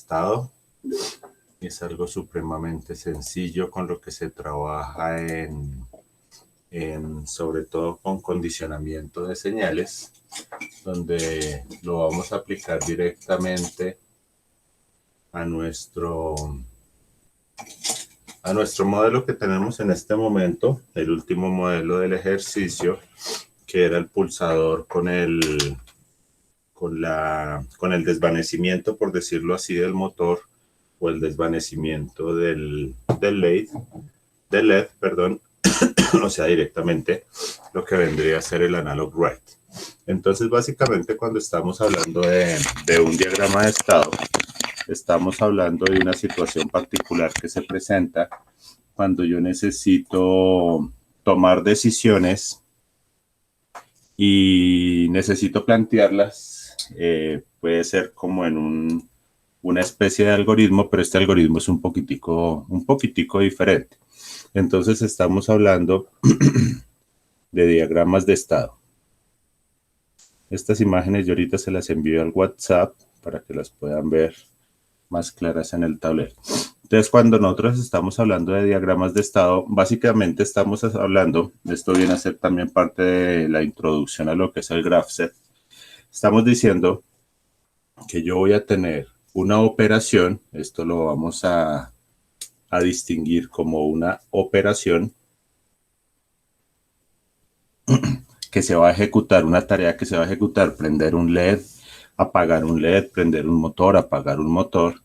estado. Es algo supremamente sencillo con lo que se trabaja sobre todo con condicionamiento de señales, donde lo vamos a aplicar directamente a nuestro modelo que tenemos en este momento, el último modelo del ejercicio, que era el pulsador con el desvanecimiento, por decirlo así, del motor, o el desvanecimiento del LED, perdón, o sea, directamente lo que vendría a ser el analog write. Entonces, básicamente, cuando estamos hablando de un diagrama de estado, estamos hablando de una situación particular que se presenta cuando yo necesito tomar decisiones y necesito plantearlas. Puede ser como en una especie de algoritmo, pero este algoritmo es un poquitico diferente. Entonces estamos hablando de diagramas de estado. Estas imágenes yo ahorita se las envío al WhatsApp para que las puedan ver más claras en el tablero. Entonces, cuando nosotros estamos hablando de diagramas de estado, básicamente estamos hablando, esto viene a ser también parte de la introducción a lo que es el GraphSet. Estamos diciendo que yo voy a tener una operación, esto lo vamos a distinguir como una operación que se va a ejecutar, una tarea que se va a ejecutar, prender un LED, apagar un LED, prender un motor, apagar un motor.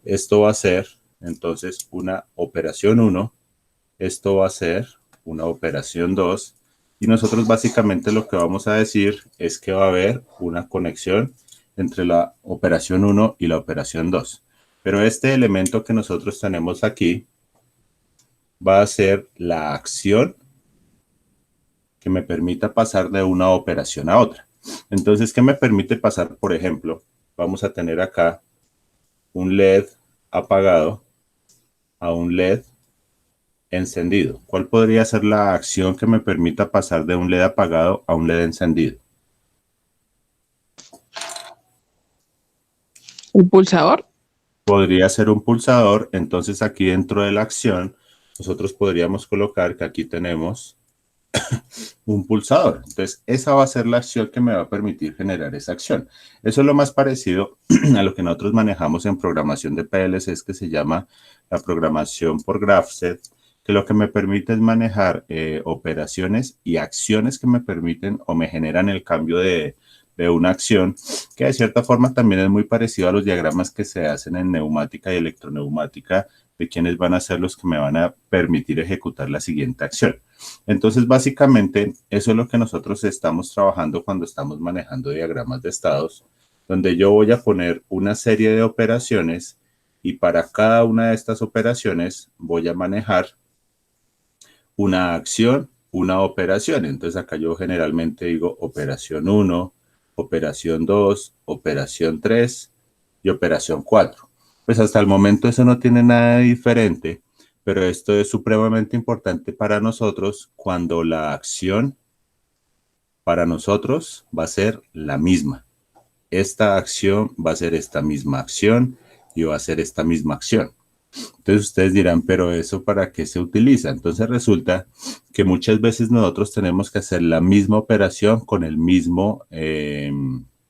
Esto va a ser entonces una operación 1, esto va a ser una operación 2, y nosotros básicamente lo que vamos a decir es que va a haber una conexión entre la operación 1 y la operación 2. Pero este elemento que nosotros tenemos aquí va a ser la acción que me permita pasar de una operación a otra. Entonces, ¿qué me permite pasar? Por ejemplo, vamos a tener acá un LED apagado a un LED encendido. ¿Cuál podría ser la acción que me permita pasar de un LED apagado a un LED encendido? ¿Un pulsador? Podría ser un pulsador. Entonces, aquí dentro de la acción, nosotros podríamos colocar que aquí tenemos un pulsador. Entonces, esa va a ser la acción que me va a permitir generar esa acción. Eso es lo más parecido a lo que nosotros manejamos en programación de PLCs, que se llama la programación por GraphSet, que lo que me permite es manejar operaciones y acciones que me permiten o me generan el cambio de una acción, que de cierta forma también es muy parecido a los diagramas que se hacen en neumática y electroneumática, de quienes van a ser los que me van a permitir ejecutar la siguiente acción. Entonces, básicamente, eso es lo que nosotros estamos trabajando cuando estamos manejando diagramas de estados, donde yo voy a poner una serie de operaciones y para cada una de estas operaciones voy a manejar una acción, una operación. Entonces, acá yo generalmente digo operación 1, operación 2, operación 3 y operación 4. Pues hasta el momento eso no tiene nada de diferente, pero esto es supremamente importante para nosotros cuando la acción para nosotros va a ser la misma. Esta acción va a ser esta misma acción y va a ser esta misma acción. Entonces ustedes dirán, pero ¿eso para qué se utiliza? Entonces resulta que muchas veces nosotros tenemos que hacer la misma operación con el mismo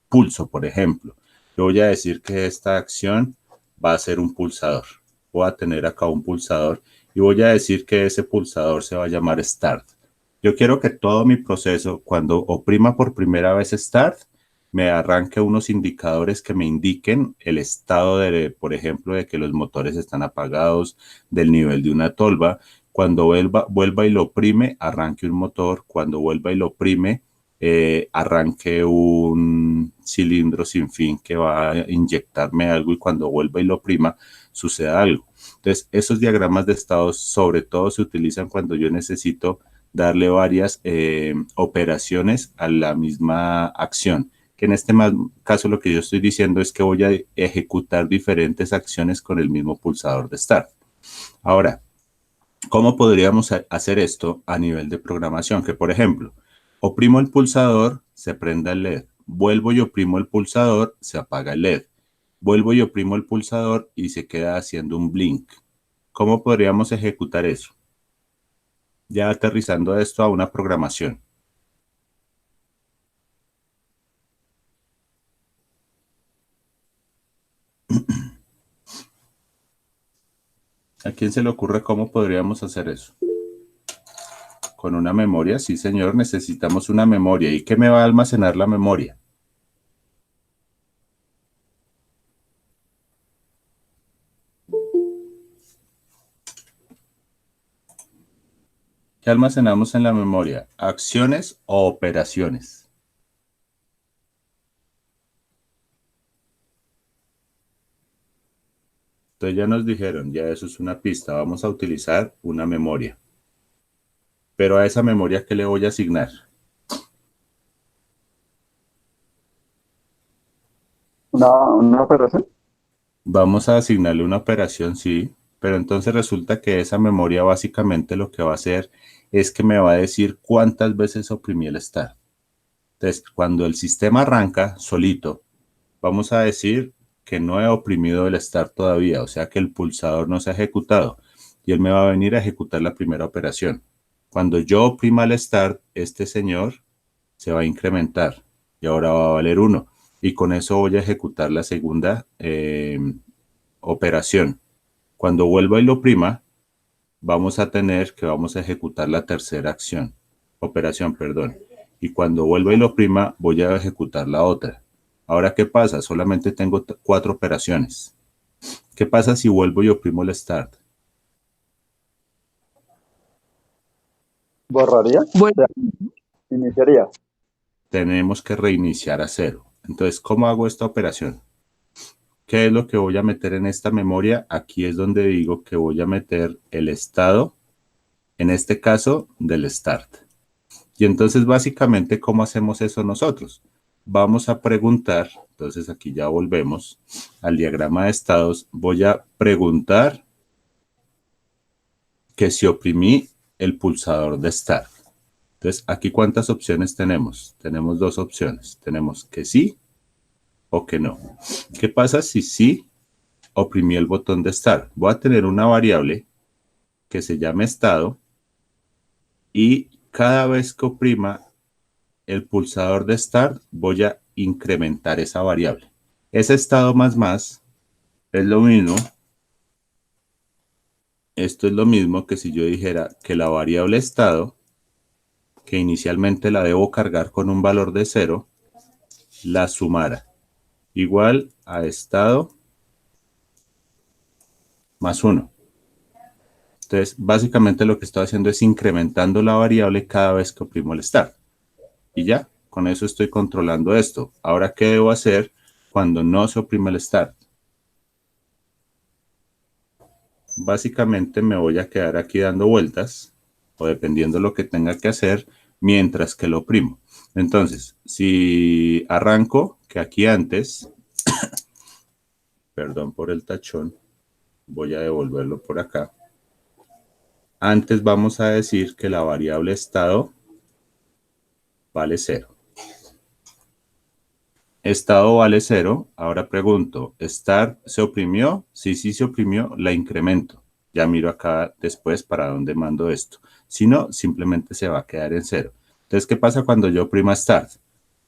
pulso, por ejemplo. Yo voy a decir que esta acción va a ser un pulsador. Voy a tener acá un pulsador y voy a decir que ese pulsador se va a llamar Start. Yo quiero que todo mi proceso, cuando oprima por primera vez Start, me arranque unos indicadores que me indiquen el estado de, por ejemplo, de que los motores están apagados, del nivel de una tolva. Cuando vuelva y lo oprime, arranque un motor. Cuando vuelva y lo oprime, arranque un cilindro sin fin que va a inyectarme algo, y cuando vuelva y lo oprima, suceda algo. Entonces, esos diagramas de estados sobre todo se utilizan cuando yo necesito darle varias operaciones a la misma acción. Que en este caso lo que yo estoy diciendo es que voy a ejecutar diferentes acciones con el mismo pulsador de Start. Ahora, ¿cómo podríamos hacer esto a nivel de programación? Que, por ejemplo, oprimo el pulsador, se prenda el LED. Vuelvo y oprimo el pulsador, se apaga el LED. vuelvo y oprimo el pulsador y se queda haciendo un blink. ¿Cómo podríamos ejecutar eso? Ya aterrizando esto a una programación. ¿A quién se le ocurre cómo podríamos hacer eso? Con una memoria, sí señor, necesitamos una memoria. ¿Y qué me va a almacenar la memoria? ¿Qué almacenamos en la memoria? ¿Acciones o operaciones? Entonces ya nos dijeron, ya eso es una pista, vamos a utilizar una memoria. Pero a esa memoria, ¿qué le voy a asignar? Una operación. Vamos a asignarle una operación, sí, pero entonces resulta que esa memoria básicamente lo que va a hacer es que me va a decir cuántas veces oprimí el start. Entonces, cuando el sistema arranca solito, vamos a decir que no he oprimido el start todavía, o sea que el pulsador no se ha ejecutado y él me va a venir a ejecutar la primera operación. Cuando yo oprima el start, este señor se va a incrementar y ahora va a valer 1 y con eso voy a ejecutar la segunda operación. Cuando vuelva y lo oprima, vamos a tener que vamos a ejecutar la tercera operación, perdón. Y cuando vuelva y lo oprima, voy a ejecutar la otra. Ahora, ¿qué pasa? Solamente tengo 4 operaciones. ¿Qué pasa si vuelvo y oprimo el start? Borraría. O Bueno, sea, iniciaría. Tenemos que reiniciar a 0. Entonces, ¿cómo hago esta operación? ¿Qué es lo que voy a meter en esta memoria? Aquí es donde digo que voy a meter el estado, en este caso, del start. Y entonces, básicamente, ¿cómo hacemos eso nosotros? Vamos a preguntar, entonces aquí ya volvemos al diagrama de estados, voy a preguntar que si oprimí el pulsador de start. Entonces, aquí ¿cuántas opciones tenemos? Tenemos 2 opciones. Tenemos que sí o que no. ¿Qué pasa si sí oprimí el botón de start? Voy a tener una variable que se llame estado y cada vez que oprima el pulsador de start voy a incrementar esa variable. Ese estado más es lo mismo. Esto es lo mismo que si yo dijera que la variable estado, que inicialmente la debo cargar con un valor de 0, la sumara. Igual a estado más 1. Entonces, básicamente lo que estoy haciendo es incrementando la variable cada vez que oprimo el start. Y ya, con eso estoy controlando esto. Ahora, ¿qué debo hacer cuando no se oprime el start? Básicamente me voy a quedar aquí dando vueltas, o dependiendo de lo que tenga que hacer, mientras que lo oprimo. Entonces, si arranco, que aquí antes, perdón por el tachón, voy a devolverlo por acá. Antes vamos a decir que la variable estado vale 0. Estado vale 0. Ahora pregunto, ¿start se oprimió? Sí, sí se oprimió, la incremento. Ya miro acá después para dónde mando esto. Si no, simplemente se va a quedar en 0. Entonces, ¿qué pasa cuando yo oprima start?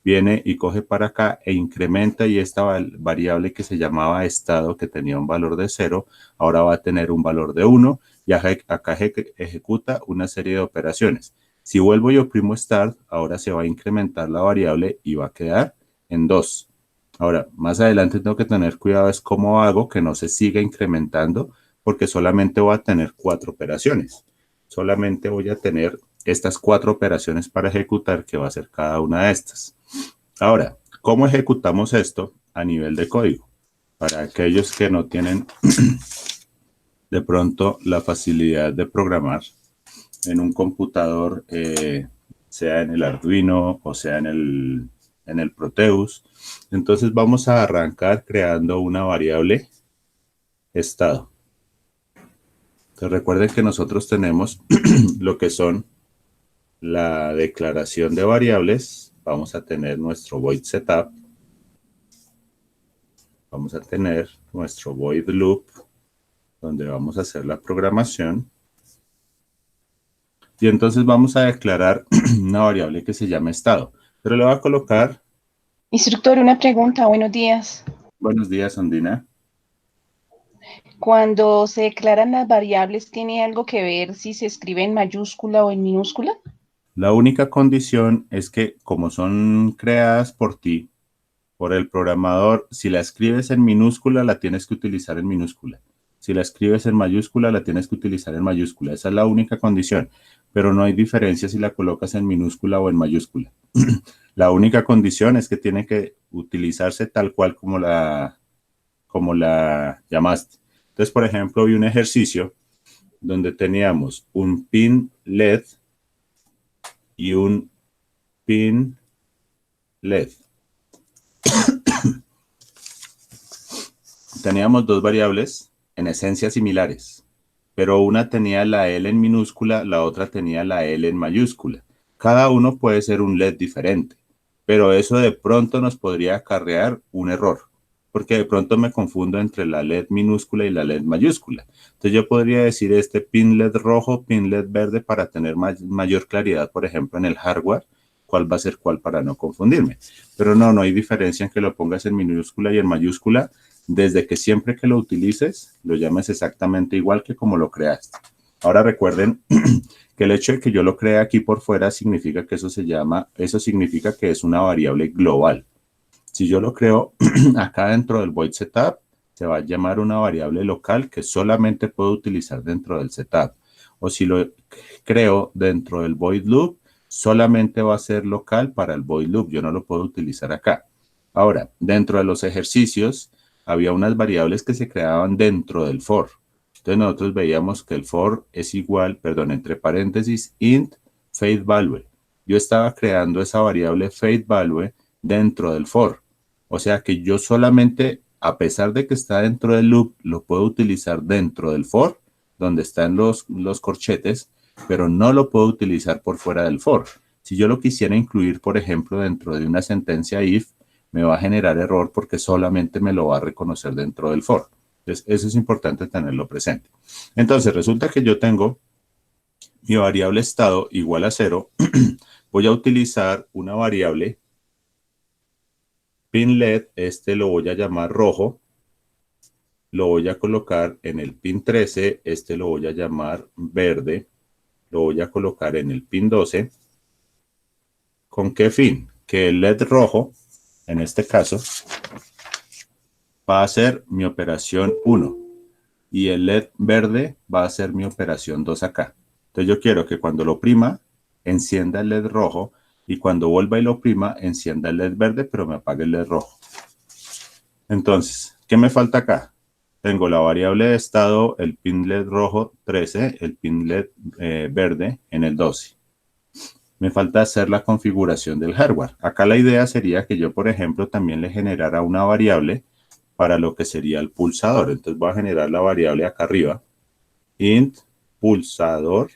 Viene y coge para acá e incrementa y esta variable que se llamaba estado, que tenía un valor de 0, ahora va a tener un valor de 1 y acá ejecuta una serie de operaciones. Si vuelvo y oprimo start, ahora se va a incrementar la variable y va a quedar en 2. Ahora, más adelante tengo que tener cuidado es cómo hago que no se siga incrementando porque solamente voy a tener 4 operaciones. Solamente voy a tener estas 4 operaciones para ejecutar, que va a ser cada una de estas. Ahora, ¿cómo ejecutamos esto a nivel de código? Para aquellos que no tienen de pronto la facilidad de programar en un computador, sea en el Arduino o sea en el Proteus. Entonces vamos a arrancar creando una variable estado. Entonces recuerden que nosotros tenemos lo que son la declaración de variables. Vamos a tener nuestro void setup. vamos a tener nuestro void loop, donde vamos a hacer la programación. Y entonces vamos a declarar una variable que se llama estado. Pero le voy a colocar... Instructor, una pregunta. Buenos días. Buenos días, Andina. Cuando se declaran las variables, ¿tiene algo que ver si se escribe en mayúscula o en minúscula? La única condición es que, como son creadas por ti, por el programador, si la escribes en minúscula, la tienes que utilizar en minúscula. Si la escribes en mayúscula, la tienes que utilizar en mayúscula. Esa es la única condición. Pero no hay diferencia si la colocas en minúscula o en mayúscula. La única condición es que tiene que utilizarse tal cual como la llamaste. Entonces, por ejemplo, vi un ejercicio donde teníamos un pin LED y un pin LED. Teníamos dos variables en esencia similares, pero una tenía la L en minúscula, la otra tenía la L en mayúscula. Cada uno puede ser un LED diferente, pero eso de pronto nos podría acarrear un error, porque de pronto me confundo entre la LED minúscula y la LED mayúscula. Entonces yo podría decir este pin LED rojo, pin LED verde para tener mayor claridad, por ejemplo, en el hardware, cuál va a ser cuál para no confundirme. Pero no hay diferencia en que lo pongas en minúscula y en mayúscula, desde que siempre que lo utilices, lo llames exactamente igual que como lo creaste. Ahora recuerden que el hecho de que yo lo cree aquí por fuera significa que eso significa que es una variable global. Si yo lo creo acá dentro del void setup, se va a llamar una variable local que solamente puedo utilizar dentro del setup. O si lo creo dentro del void loop, solamente va a ser local para el void loop. Yo no lo puedo utilizar acá. Ahora, dentro de los ejercicios, había unas variables que se creaban dentro del for. Entonces nosotros veíamos que el for es igual, entre paréntesis, int fade value. Yo estaba creando esa variable fade value dentro del for. O sea que yo solamente, a pesar de que está dentro del loop, lo puedo utilizar dentro del for, donde están los corchetes, pero no lo puedo utilizar por fuera del for. Si yo lo quisiera incluir, por ejemplo, dentro de una sentencia if, me va a generar error porque solamente me lo va a reconocer dentro del for. Entonces, eso es importante tenerlo presente. Entonces, resulta que yo tengo mi variable estado igual a 0. Voy a utilizar una variable pin LED, lo voy a llamar rojo. Lo voy a colocar en el pin 13, lo voy a llamar verde. Lo voy a colocar en el pin 12. ¿Con qué fin? Que el LED rojo, en este caso, va a ser mi operación 1 y el LED verde va a ser mi operación 2 acá. Entonces yo quiero que cuando lo oprima, encienda el LED rojo y cuando vuelva y lo oprima, encienda el LED verde, pero me apague el LED rojo. Entonces, ¿qué me falta acá? Tengo la variable de estado, el pin LED rojo 13, el pin LED verde en el 12. Me falta hacer la configuración del hardware. Acá la idea sería que yo, por ejemplo, también le generara una variable para lo que sería el pulsador. Entonces voy a generar la variable acá arriba, int pulsador,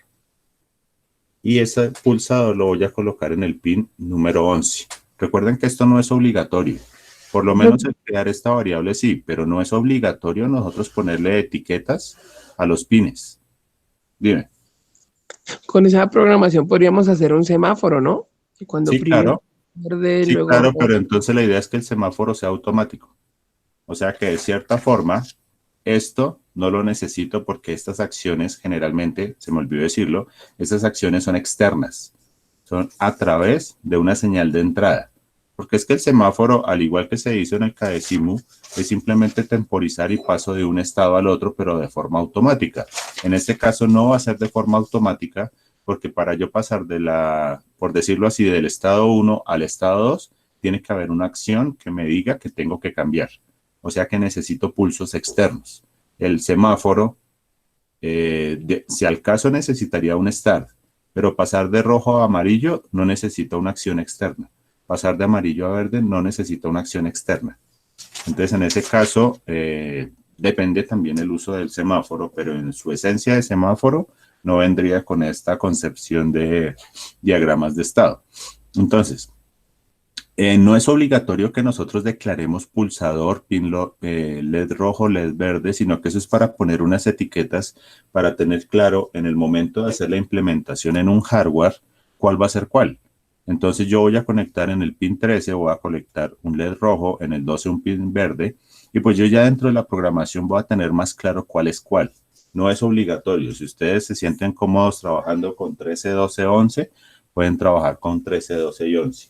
y ese pulsador lo voy a colocar en el pin número 11. Recuerden que esto no es obligatorio. Por lo menos el crear esta variable sí, pero no es obligatorio nosotros ponerle etiquetas a los pines. Dime. Con esa programación podríamos hacer un semáforo, ¿no? Y cuando sí, claro. Verde, sí, luego... claro, pero entonces la idea es que el semáforo sea automático. O sea que de cierta forma, esto no lo necesito porque estas acciones generalmente, se me olvidó decirlo, estas acciones son externas. Son a través de una señal de entrada. Porque es que el semáforo, al igual que se hizo en el Cadecimu, es simplemente temporizar y paso de un estado al otro, pero de forma automática. En este caso no va a ser de forma automática, porque para yo pasar por decirlo así, del estado 1 al estado 2, tiene que haber una acción que me diga que tengo que cambiar. O sea que necesito pulsos externos. El semáforo, si al caso necesitaría un start, pero pasar de rojo a amarillo no necesita una acción externa. Pasar de amarillo a verde no necesita una acción externa. Entonces, en ese caso, depende también el uso del semáforo, pero en su esencia de semáforo no vendría con esta concepción de diagramas de estado. Entonces, No es obligatorio que nosotros declaremos pulsador, pin LED rojo, LED verde, sino que eso es para poner unas etiquetas para tener claro en el momento de hacer la implementación en un hardware cuál va a ser cuál. Entonces yo voy a conectar en el pin 13, voy a conectar un LED rojo, en el 12 un pin verde, y pues yo ya dentro de la programación voy a tener más claro cuál es cuál. No es obligatorio. Si ustedes se sienten cómodos trabajando con 13, 12, 11, pueden trabajar con 13, 12 y 11.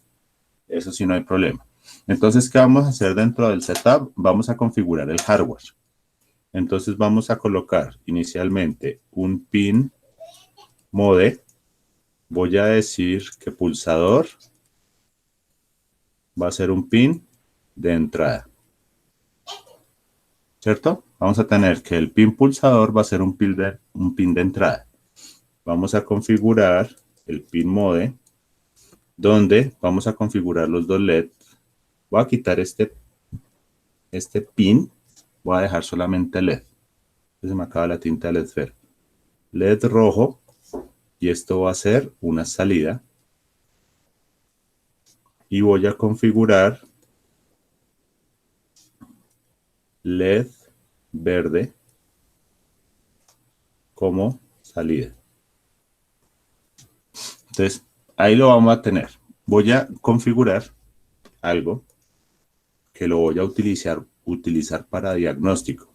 Eso sí, no hay problema. Entonces, ¿qué vamos a hacer dentro del setup? Vamos a configurar el hardware. Entonces, vamos a colocar inicialmente un pin mode. Voy a decir que pulsador va a ser un pin de entrada. ¿Cierto? Vamos a tener que el pin pulsador va a ser un pin de entrada. Vamos a configurar el pin mode, donde vamos a configurar los dos LED. Voy a quitar este pin, voy a dejar solamente LED. Se me acaba la tinta de LED verde. LED rojo, y esto va a ser una salida. Y voy a configurar LED verde como salida. Entonces, ahí lo vamos a tener. Voy a configurar algo que lo voy a utilizar para diagnóstico.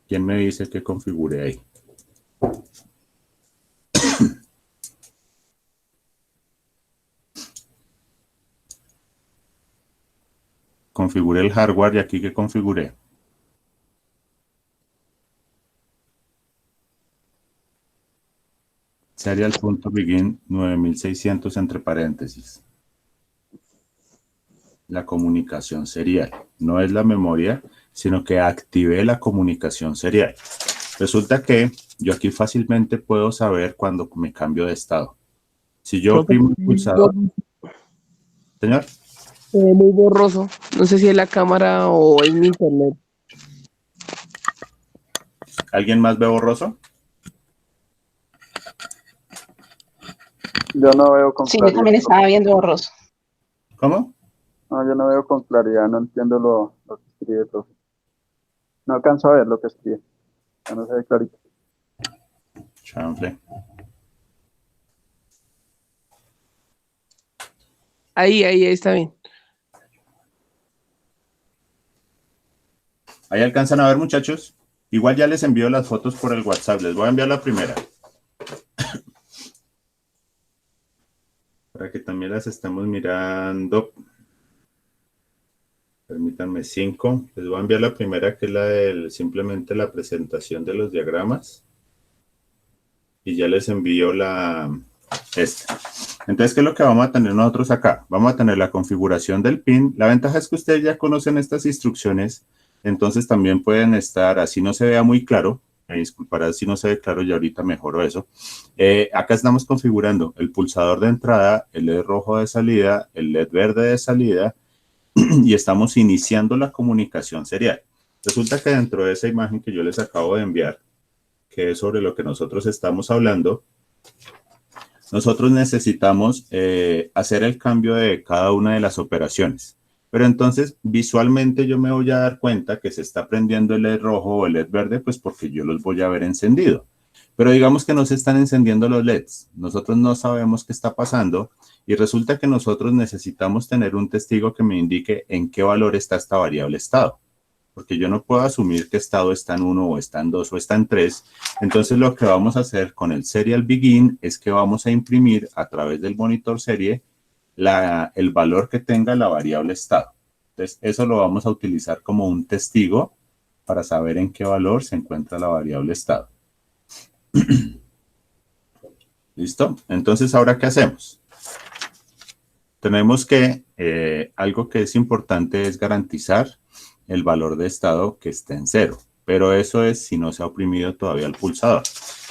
¿Quién me dice que configure ahí? Configure el hardware y aquí que configure. Serial.begin 9600 entre paréntesis. La comunicación serial. No es la memoria, sino que activé la comunicación serial. Resulta que yo aquí fácilmente puedo saber cuando me cambio de estado. Si yo oprimo el pulsador... Señor. Muy borroso. No sé si es la cámara o es mi internet. ¿Alguien más ve borroso? Yo no veo con Sí, yo claridad. también estaba viendo borroso. ¿Cómo? No, yo no veo con claridad, no entiendo lo que escribe, profe. No alcanzo a ver lo que escribe. Ya no se ve clarito. Chanfle. Ahí está bien. Ahí alcanzan a ver, muchachos. Igual ya les envío las fotos por el WhatsApp. Les voy a enviar la primera. Para que también las estemos mirando. Permítanme 5. Les voy a enviar la primera, que es la de simplemente la presentación de los diagramas. Y ya les envío esta. Entonces, ¿qué es lo que vamos a tener nosotros acá? Vamos a tener la configuración del pin. La ventaja es que ustedes ya conocen estas instrucciones. Entonces también pueden estar, así no se vea muy claro. Me disculparán si no se ve claro, y ahorita mejoro eso. Acá estamos configurando el pulsador de entrada, el LED rojo de salida, el LED verde de salida, y estamos iniciando la comunicación serial. Resulta que dentro de esa imagen que yo les acabo de enviar, que es sobre lo que nosotros estamos hablando, nosotros necesitamos hacer el cambio de cada una de las operaciones. Pero entonces, visualmente yo me voy a dar cuenta que se está prendiendo el LED rojo o el LED verde, pues porque yo los voy a ver encendido. Pero digamos que no se están encendiendo los LEDs. Nosotros no sabemos qué está pasando y resulta que nosotros necesitamos tener un testigo que me indique en qué valor está esta variable estado. Porque yo no puedo asumir que estado está en 1 o está en 2 o está en 3. Entonces lo que vamos a hacer con el serial begin es que vamos a imprimir a través del monitor serie el valor que tenga la variable estado. Entonces eso lo vamos a utilizar como un testigo para saber en qué valor se encuentra la variable estado. ¿Listo? Entonces, ¿ahora qué hacemos? Tenemos que, algo que es importante es garantizar el valor de estado que esté en 0. Pero eso es si no se ha oprimido todavía el pulsador.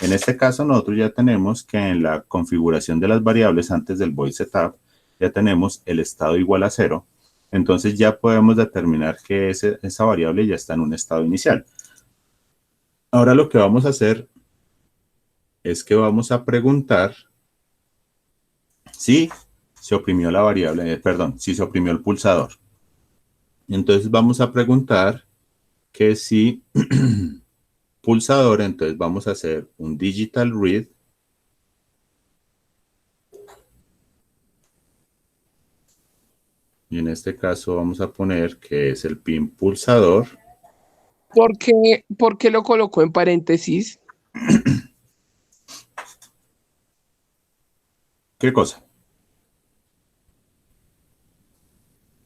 En este caso, nosotros ya tenemos que en la configuración de las variables antes del void setup, ya tenemos el estado igual a 0. Entonces ya podemos determinar que esa variable ya está en un estado inicial. Ahora lo que vamos a hacer es que vamos a preguntar si se oprimió la variable, perdón, si se oprimió el pulsador. Entonces vamos a preguntar que si pulsador, entonces vamos a hacer un digital read. Y en este caso vamos a poner que es el pin pulsador. ¿Por qué lo colocó en paréntesis? ¿Qué cosa?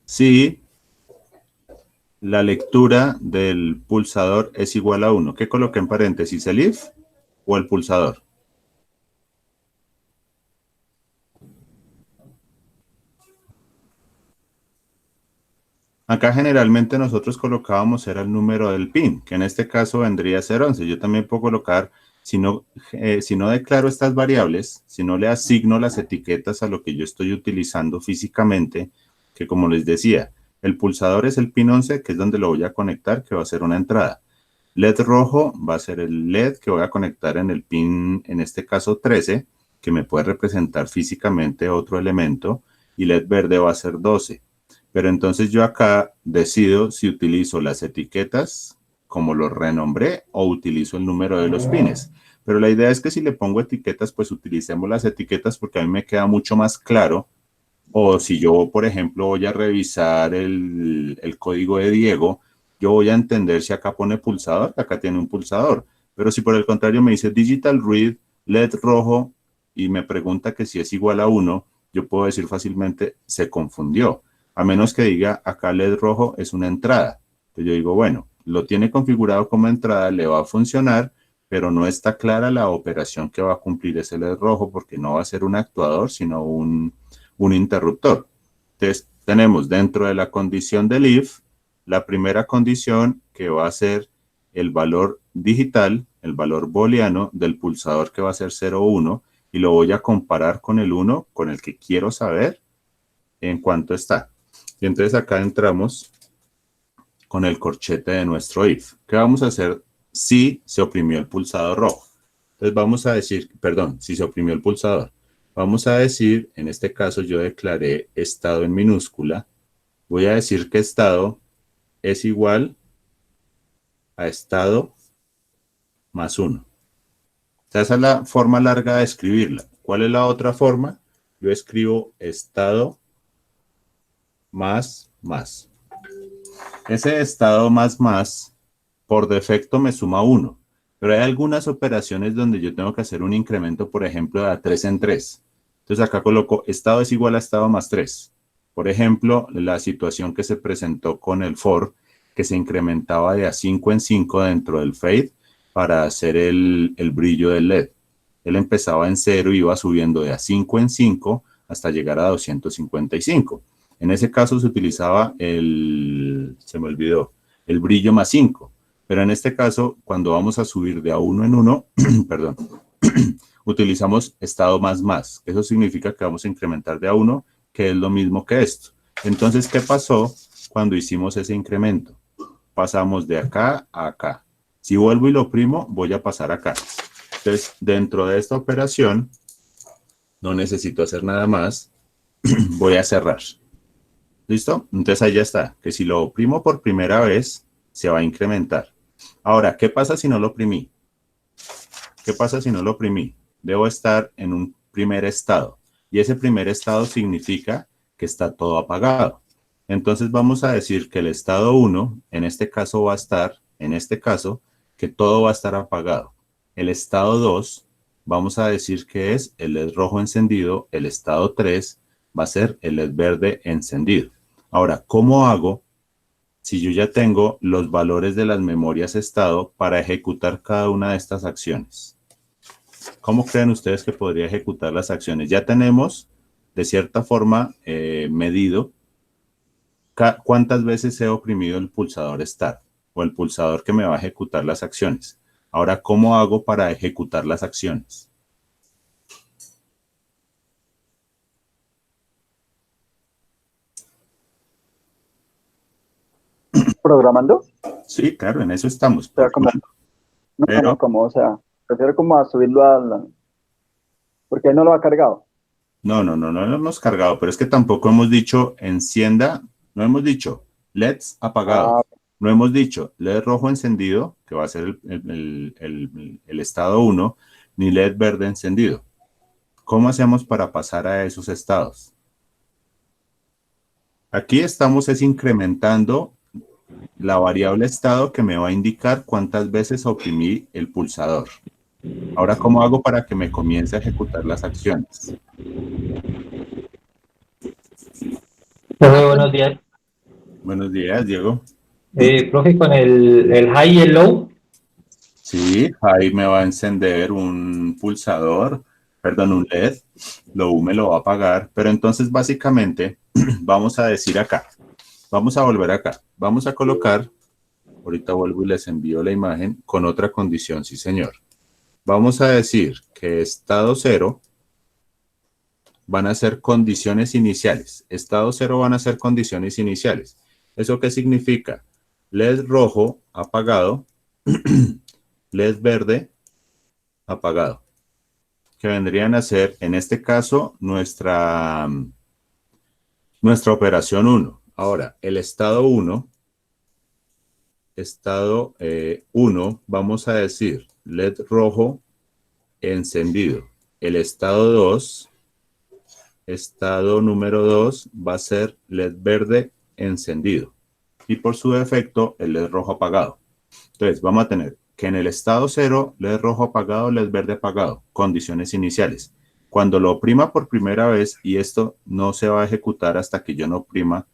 Si la lectura del pulsador es igual a 1. ¿Qué coloqué en paréntesis? ¿El if o el pulsador? Acá generalmente nosotros colocábamos era el número del pin, que en este caso vendría a ser 11. Yo también puedo colocar, si no declaro estas variables, si no le asigno las etiquetas a lo que yo estoy utilizando físicamente, que como les decía, el pulsador es el pin 11, que es donde lo voy a conectar, que va a ser una entrada. LED rojo va a ser el LED que voy a conectar en el pin, en este caso 13, que me puede representar físicamente otro elemento, y LED verde va a ser 12. Pero entonces yo acá decido si utilizo las etiquetas como lo renombré o utilizo el número de los pines. Pero la idea es que si le pongo etiquetas, pues utilicemos las etiquetas porque a mí me queda mucho más claro. O si yo, por ejemplo, voy a revisar el código de Diego, yo voy a entender si acá pone pulsador, que acá tiene un pulsador. Pero si por el contrario me dice digital read, LED rojo, y me pregunta que si es igual a 1, yo puedo decir fácilmente, se confundió. A menos que diga acá LED rojo es una entrada. Entonces yo digo, bueno, lo tiene configurado como entrada, le va a funcionar, pero no está clara la operación que va a cumplir ese LED rojo porque no va a ser un actuador, sino un interruptor. Entonces tenemos dentro de la condición del if, la primera condición que va a ser el valor digital, el valor booleano del pulsador que va a ser 0,1 y lo voy a comparar con el 1 con el que quiero saber en cuánto está. Y entonces acá entramos con el corchete de nuestro if. ¿Qué vamos a hacer si se oprimió el pulsador rojo? Entonces vamos a decir, perdón, si se oprimió el pulsador. Vamos a decir, en este caso yo declaré estado en minúscula. Voy a decir que estado es igual a estado más 1. Esa es la forma larga de escribirla. ¿Cuál es la otra forma? Yo escribo estado más. Ese estado más, por defecto me suma 1. Pero hay algunas operaciones donde yo tengo que hacer un incremento, por ejemplo, de 3 en 3. Entonces acá coloco estado es igual a estado más 3. Por ejemplo, la situación que se presentó con el for, que se incrementaba de a 5 en 5 dentro del fade para hacer el brillo del LED. Él empezaba en 0 y iba subiendo de a 5 en 5 hasta llegar a 255. En ese caso se utilizaba el brillo más 5. Pero en este caso, cuando vamos a subir de a 1 en 1, perdón, utilizamos estado más. Eso significa que vamos a incrementar de a 1, que es lo mismo que esto. Entonces, ¿qué pasó cuando hicimos ese incremento? Pasamos de acá a acá. Si vuelvo y lo oprimo, voy a pasar acá. Entonces, dentro de esta operación, no necesito hacer nada más. Voy a cerrar. ¿Listo? Entonces ahí ya está. Que si lo oprimo por primera vez, se va a incrementar. Ahora, ¿qué pasa si no lo oprimí? ¿Qué pasa si no lo oprimí? Debo estar en un primer estado. Y ese primer estado significa que está todo apagado. Entonces vamos a decir que el estado 1, en este caso va a estar, que todo va a estar apagado. El estado 2, vamos a decir que es el LED rojo encendido. El estado 3 va a ser el LED verde encendido. Ahora, ¿cómo hago si yo ya tengo los valores de las memorias estado para ejecutar cada una de estas acciones? ¿Cómo creen ustedes que podría ejecutar las acciones? Ya tenemos, de cierta forma, medido cuántas veces he oprimido el pulsador Start o el pulsador que me va a ejecutar las acciones. Ahora, ¿cómo hago para ejecutar las acciones? ¿Programando? Sí, claro, en eso estamos. O sea, como, Pero, o sea, prefiero como a subirlo a la... Porque ahí no lo ha cargado. No lo hemos cargado, pero es que tampoco hemos dicho encienda, no hemos dicho LEDs apagado, Ah, no hemos dicho LED rojo encendido, que va a ser el estado 1, ni LED verde encendido. ¿Cómo hacemos para pasar a esos estados? Aquí estamos es incrementando la variable estado que me va a indicar cuántas veces oprimí el pulsador. Ahora, ¿cómo hago para que me comience a ejecutar las acciones? Profe, buenos días. Buenos días, Diego. Profe, con el high y el low. Sí, ahí me va a encender un pulsador, perdón, un LED. Low me lo va a apagar, pero entonces básicamente vamos a decir acá, vamos a volver acá, vamos a colocar, ahorita vuelvo y les envío la imagen con otra condición, sí señor. Vamos a decir que estado 0 van a ser condiciones iniciales. Estado 0 van a ser condiciones iniciales. ¿Eso qué significa? LED rojo apagado, LED verde apagado. Que vendrían a ser, en este caso, nuestra operación 1. Ahora, el estado 1, vamos a decir LED rojo encendido. El estado 2, estado número 2 va a ser LED verde encendido. Y por su defecto, el LED rojo apagado. Entonces, vamos a tener que en el estado 0, LED rojo apagado, LED verde apagado. Condiciones iniciales. Cuando lo oprima por primera vez, y esto no se va a ejecutar hasta que yo no oprima,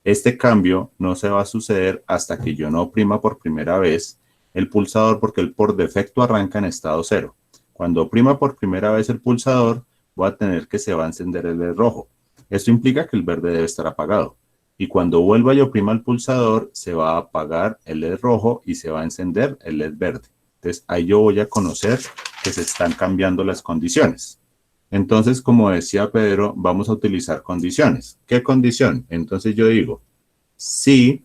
este cambio no se va a suceder hasta que yo no oprima por primera vez el pulsador, porque él por defecto arranca en estado 0. Cuando oprima por primera vez el pulsador, voy a tener que se va a encender el LED rojo. Esto implica que el verde debe estar apagado. Y cuando vuelva y oprima el pulsador, se va a apagar el LED rojo y se va a encender el LED verde. Entonces, ahí yo voy a conocer que se están cambiando las condiciones. Entonces, como decía Pedro, vamos a utilizar condiciones. ¿Qué condición? Entonces yo digo, si,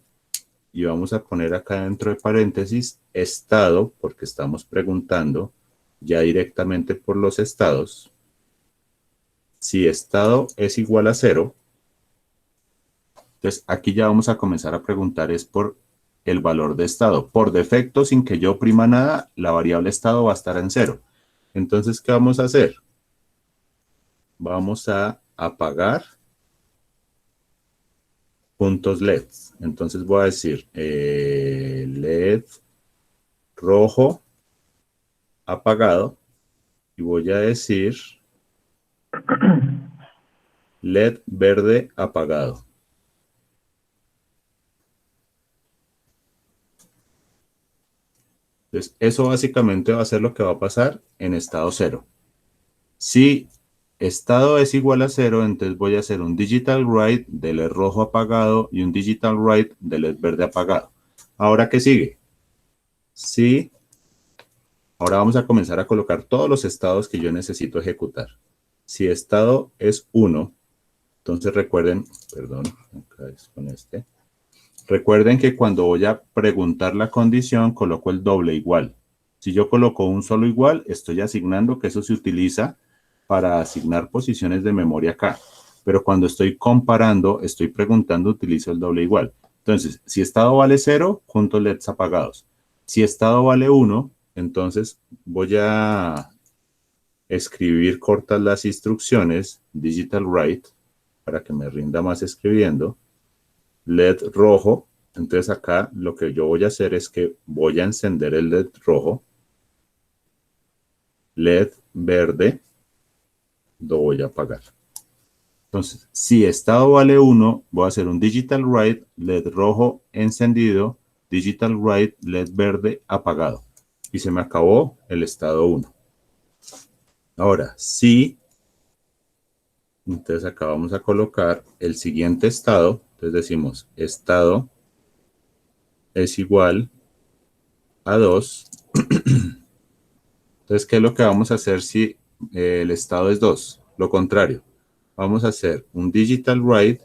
y vamos a poner acá dentro de paréntesis, estado, porque estamos preguntando ya directamente por los estados. Si estado es igual a 0, entonces aquí ya vamos a comenzar a preguntar es por el valor de estado. Por defecto, sin que yo oprima nada, la variable estado va a estar en 0. Entonces, ¿qué vamos a hacer? Vamos a apagar puntos LEDs. Entonces voy a decir LED rojo apagado y voy a decir LED verde apagado. Entonces, eso básicamente va a ser lo que va a pasar en estado 0. Si estado es igual a 0, entonces voy a hacer un digital write de LED rojo apagado y un digital write de LED verde apagado. Ahora, ¿qué sigue? Si, ahora vamos a comenzar a colocar todos los estados que yo necesito ejecutar. Si estado es 1, entonces recuerden, perdón, acá es con este. Recuerden que cuando voy a preguntar la condición, coloco el doble igual. Si yo coloco un solo igual, estoy asignando que eso se utiliza para asignar posiciones de memoria acá. Pero cuando estoy comparando, estoy preguntando, utilizo el doble igual. Entonces, si estado vale 0, junto LEDs apagados. Si estado vale 1, entonces voy a escribir cortas las instrucciones, digital write, para que me rinda más escribiendo. LED rojo, entonces acá lo que yo voy a hacer es que voy a encender el LED rojo, LED verde, lo voy a apagar. Entonces, si estado vale 1, voy a hacer un digital write, LED rojo encendido, digital write, LED verde apagado. Y se me acabó el estado 1. Ahora, si, entonces acá vamos a colocar el siguiente estado. Entonces decimos, estado es igual a 2. Entonces, ¿qué es lo que vamos a hacer si el estado es 2? Lo contrario, vamos a hacer un digital write.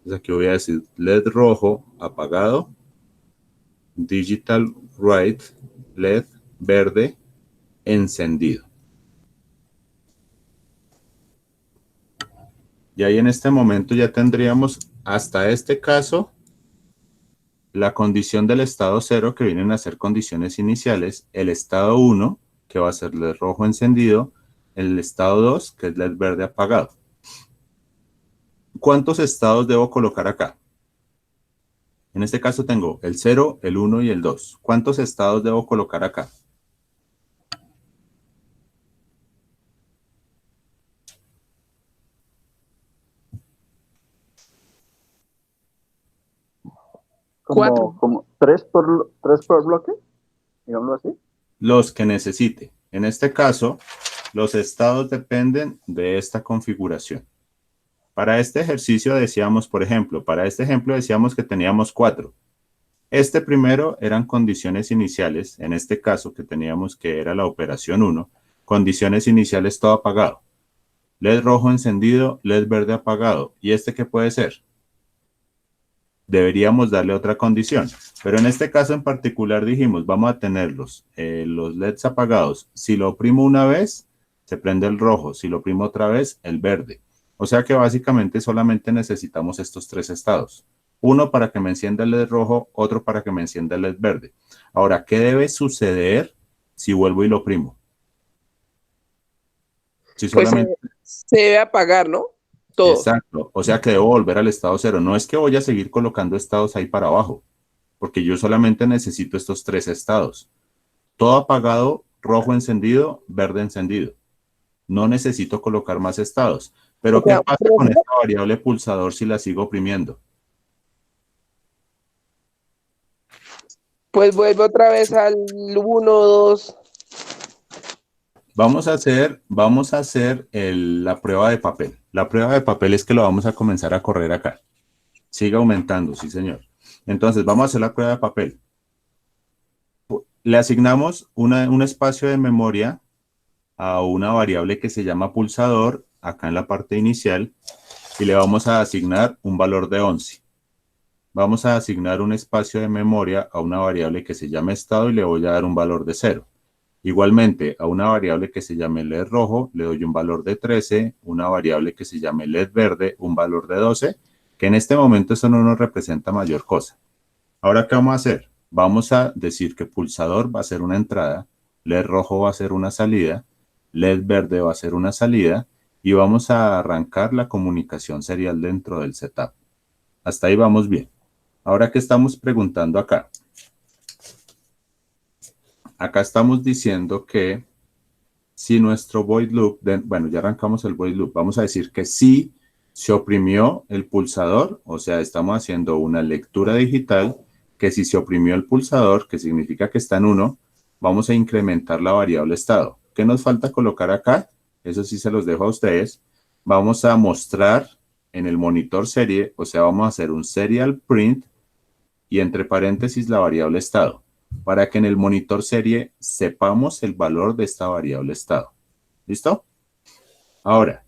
Entonces aquí voy a decir LED rojo apagado, digital write, LED verde encendido. Y ahí en este momento ya tendríamos hasta este caso la condición del estado 0, que vienen a ser condiciones iniciales, el estado 1, que va a ser LED rojo encendido, el estado 2, que es LED verde apagado. ¿Cuántos estados debo colocar acá? En este caso tengo el 0, el 1 y el 2. ¿Cuántos estados debo colocar acá? Cuatro. Como tres por bloque, digámoslo así. Los que necesite. En este caso, los estados dependen de esta configuración. Para este ejercicio decíamos, por ejemplo, para este ejemplo decíamos que teníamos 4. Este primero eran condiciones iniciales, en este caso que teníamos que era la operación 1, condiciones iniciales todo apagado. LED rojo encendido, LED verde apagado. ¿Y este qué puede ser? Deberíamos darle otra condición. Pero en este caso en particular dijimos, vamos a tenerlos, los LEDs apagados. Si lo oprimo una vez, se prende el rojo. Si lo oprimo otra vez, el verde. O sea que básicamente solamente necesitamos estos 3 estados. Uno para que me encienda el LED rojo, otro para que me encienda el LED verde. Ahora, ¿qué debe suceder si vuelvo y lo oprimo? Si Pues solamente... se debe apagar, ¿no? Todo. Exacto, o sea que debo volver al estado 0. No es que voy a seguir colocando estados ahí para abajo, porque yo solamente necesito estos 3 estados. Todo apagado, rojo encendido, verde encendido. No necesito colocar más estados. Pero O ¿qué sea, pasa con esta variable pulsador si la sigo oprimiendo? pues vuelve otra vez al 1, 2. Vamos a hacer la prueba de papel. La prueba de papel es que lo vamos a comenzar a correr acá. Sigue aumentando, sí señor. Entonces vamos a hacer la prueba de papel. Le asignamos un espacio de memoria a una variable que se llama pulsador, acá en la parte inicial, y le vamos a asignar un valor de 11. Vamos a asignar un espacio de memoria a una variable que se llama estado y le voy a dar un valor de 0. Igualmente, a una variable que se llame LED rojo le doy un valor de 13, una variable que se llame LED verde, un valor de 12, que en este momento eso no nos representa mayor cosa. Ahora, ¿qué vamos a hacer? Vamos a decir que pulsador va a ser una entrada, LED rojo va a ser una salida, LED verde va a ser una salida, y vamos a arrancar la comunicación serial dentro del setup. Hasta ahí vamos bien. Ahora, ¿qué estamos preguntando acá? Acá estamos diciendo que si nuestro void loop, bueno, ya arrancamos el void loop, vamos a decir que si se oprimió el pulsador, o sea, estamos haciendo una lectura digital, que si se oprimió el pulsador, que significa que está en 1, vamos a incrementar la variable estado. ¿Qué nos falta colocar acá? Eso sí se los dejo a ustedes. Vamos a mostrar en el monitor serie, o sea, vamos a hacer un serial print y entre paréntesis la variable estado, para que en el monitor serie sepamos el valor de esta variable estado. ¿Listo? Ahora,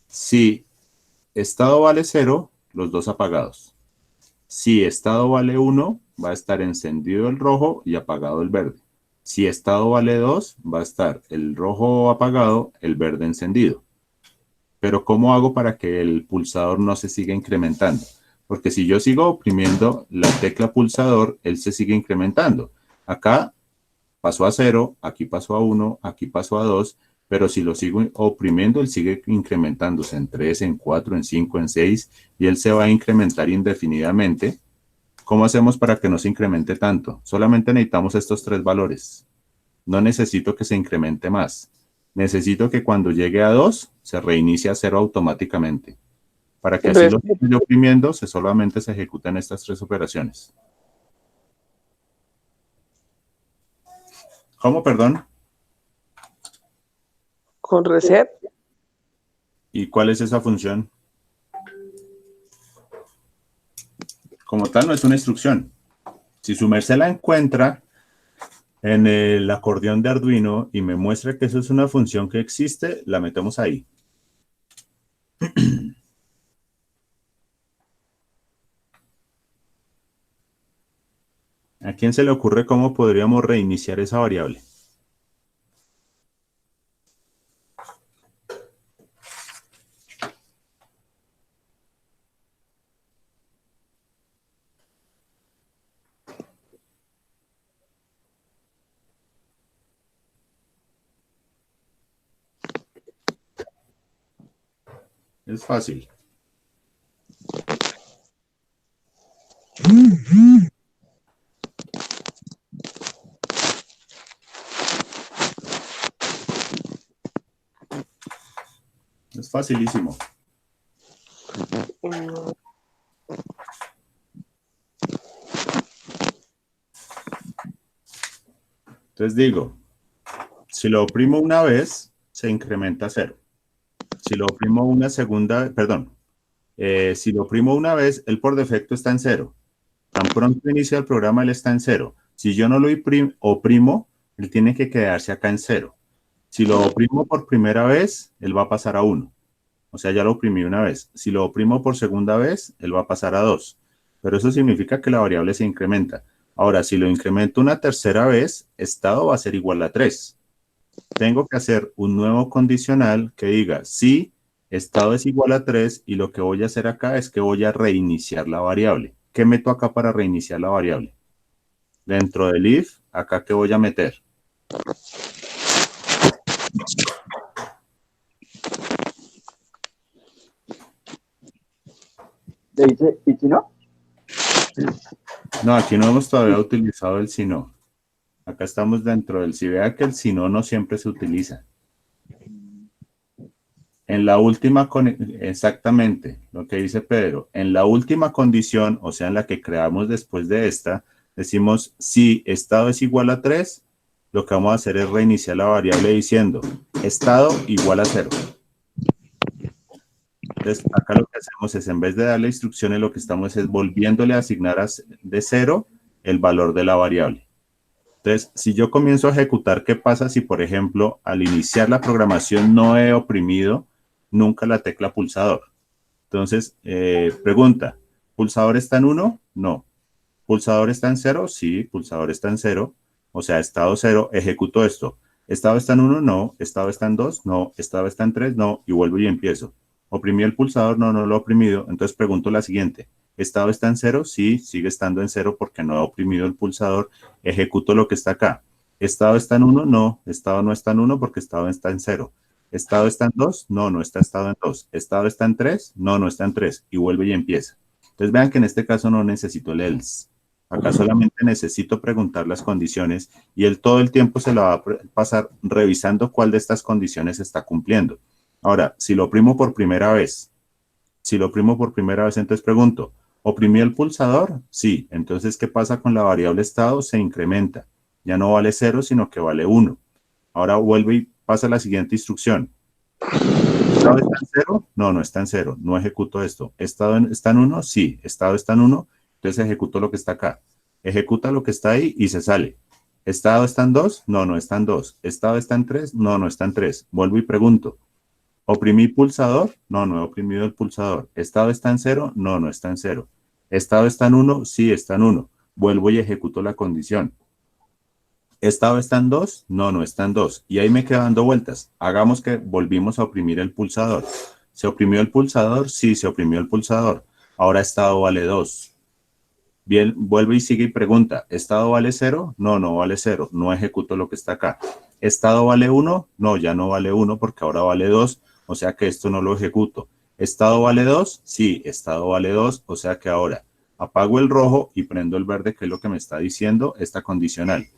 si estado vale 0, los dos apagados. Si estado vale 1, va a estar encendido el rojo y apagado el verde. Si estado vale 2, va a estar el rojo apagado, el verde encendido. Pero ¿cómo hago para que el pulsador no se siga incrementando? Porque si yo sigo oprimiendo la tecla pulsador, él se sigue incrementando. Acá pasó a 0, aquí pasó a 1, aquí pasó a 2, pero si lo sigo oprimiendo, él sigue incrementándose en 3, en 4, en 5, en 6, y él se va a incrementar indefinidamente. ¿Cómo hacemos para que no se incremente tanto? Solamente necesitamos estos 3 valores. No necesito que se incremente más. Necesito que cuando llegue a 2, se reinicie a 0 automáticamente. Para que así lo que estoy oprimiendo, solamente se ejecuten estas 3 operaciones. ¿Cómo, perdón? Con reset. ¿Y cuál es esa función? Como tal, no es una instrucción. Si su merced la encuentra en el acordeón de Arduino y me muestra que eso es una función que existe, la metemos ahí. ¿A quién se le ocurre cómo podríamos reiniciar esa variable? Es fácil. Es facilísimo. Entonces digo, si lo oprimo una vez, se incrementa a 0. Si lo oprimo una segunda, perdón, si lo oprimo una vez, él por defecto está en 0. Tan pronto inicia el programa, él está en 0. Si yo no lo oprimo, él tiene que quedarse acá en 0. Si lo oprimo por primera vez, él va a pasar a 1. O sea, ya lo oprimí una vez. Si lo oprimo por segunda vez, él va a pasar a 2. Pero eso significa que la variable se incrementa. Ahora, si lo incremento una tercera vez, estado va a ser igual a 3. Tengo que hacer un nuevo condicional que diga, si estado es igual a 3, y lo que voy a hacer acá es que voy a reiniciar la variable. ¿Qué meto acá para reiniciar la variable? Dentro del if, acá ¿qué voy a meter? ¿Le dice, y si no? No, aquí no hemos todavía utilizado el si no. Acá estamos dentro del si. Vea que el si no no siempre se utiliza. En la última, exactamente lo que dice Pedro, en la última condición, o sea, en la que creamos después de esta, decimos si estado es igual a 3, lo que vamos a hacer es reiniciar la variable diciendo estado igual a 0. Entonces, acá lo que hacemos es, en vez de darle instrucciones, lo que estamos es volviéndole a asignar de 0 el valor de la variable. Entonces, si yo comienzo a ejecutar, ¿qué pasa si, por ejemplo, al iniciar la programación no he oprimido nunca la tecla pulsador? Entonces, pregunta, ¿pulsador está en 1? No. ¿Pulsador está en 0? Sí, pulsador está en 0. O sea, estado 0, ejecuto esto. ¿Estado está en 1? No. ¿Estado está en 2? No. ¿Estado está en 3? No. Y vuelvo y empiezo. ¿Oprimí el pulsador? No, no lo he oprimido. Entonces pregunto la siguiente. ¿Estado está en 0? Sí, sigue estando en 0 porque no he oprimido el pulsador. Ejecuto lo que está acá. ¿Estado está en 1? No. ¿Estado no está en 1 porque estado está en 0? ¿Estado está en 2? No, no está estado en 2. ¿Estado está en 3? No, no está en 3. Y vuelve y empieza. Entonces vean que en este caso no necesito el else. Acá solamente necesito preguntar las condiciones y él todo el tiempo se la va a pasar revisando cuál de estas condiciones está cumpliendo. Ahora, si lo oprimo por primera vez, entonces pregunto, ¿oprimí el pulsador? Sí. Entonces, ¿qué pasa con la variable estado? Se incrementa. Ya no vale 0, sino que vale 1. Ahora vuelve y pasa la siguiente instrucción. ¿Estado está en 0? No, no está en 0. No ejecuto esto. ¿Estado está en 1? Sí. ¿Estado está en 1? Entonces ejecuto lo que está acá. Ejecuta lo que está ahí y se sale. ¿Estado está en 2? No, no está en 2. ¿Estado está en 3? No, no está en 3. Vuelvo y pregunto. ¿Oprimí pulsador? No, no he oprimido el pulsador. ¿Estado está en 0? No, no está en 0. ¿Estado está en 1? Sí, está en 1. Vuelvo y ejecuto la condición. ¿Estado está en 2? No, no está en 2. Y ahí me quedo dando vueltas. Hagamos que volvimos a oprimir el pulsador. ¿Se oprimió el pulsador? Sí, se oprimió el pulsador. Ahora estado vale 2. Bien, vuelve y sigue y pregunta, ¿estado vale 0? No, no vale 0, no ejecuto lo que está acá. ¿Estado vale 1? No, ya no vale 1 porque ahora vale 2, o sea que esto no lo ejecuto. ¿Estado vale 2? Sí, estado vale 2, o sea que ahora apago el rojo y prendo el verde, que es lo que me está diciendo esta condicional.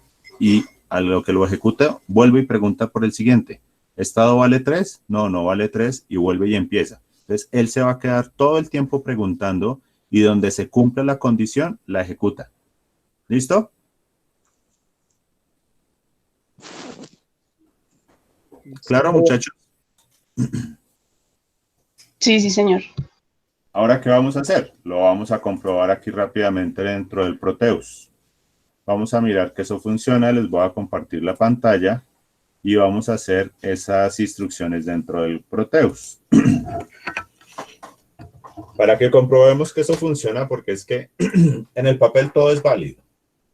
Y a lo que lo ejecuta, vuelve y pregunta por el siguiente. ¿Estado vale 3? No, no vale 3 y vuelve y empieza. Entonces, él se va a quedar todo el tiempo preguntando y donde se cumpla la condición, la ejecuta. ¿Listo? ¿Claro, muchachos? Sí, sí, señor. Ahora, ¿qué vamos a hacer? Lo vamos a comprobar aquí rápidamente dentro del Proteus. Vamos a mirar que eso funciona. Les voy a compartir la pantalla y vamos a hacer esas instrucciones dentro del Proteus. Para que comprobemos que eso funciona, porque es que en el papel todo es válido,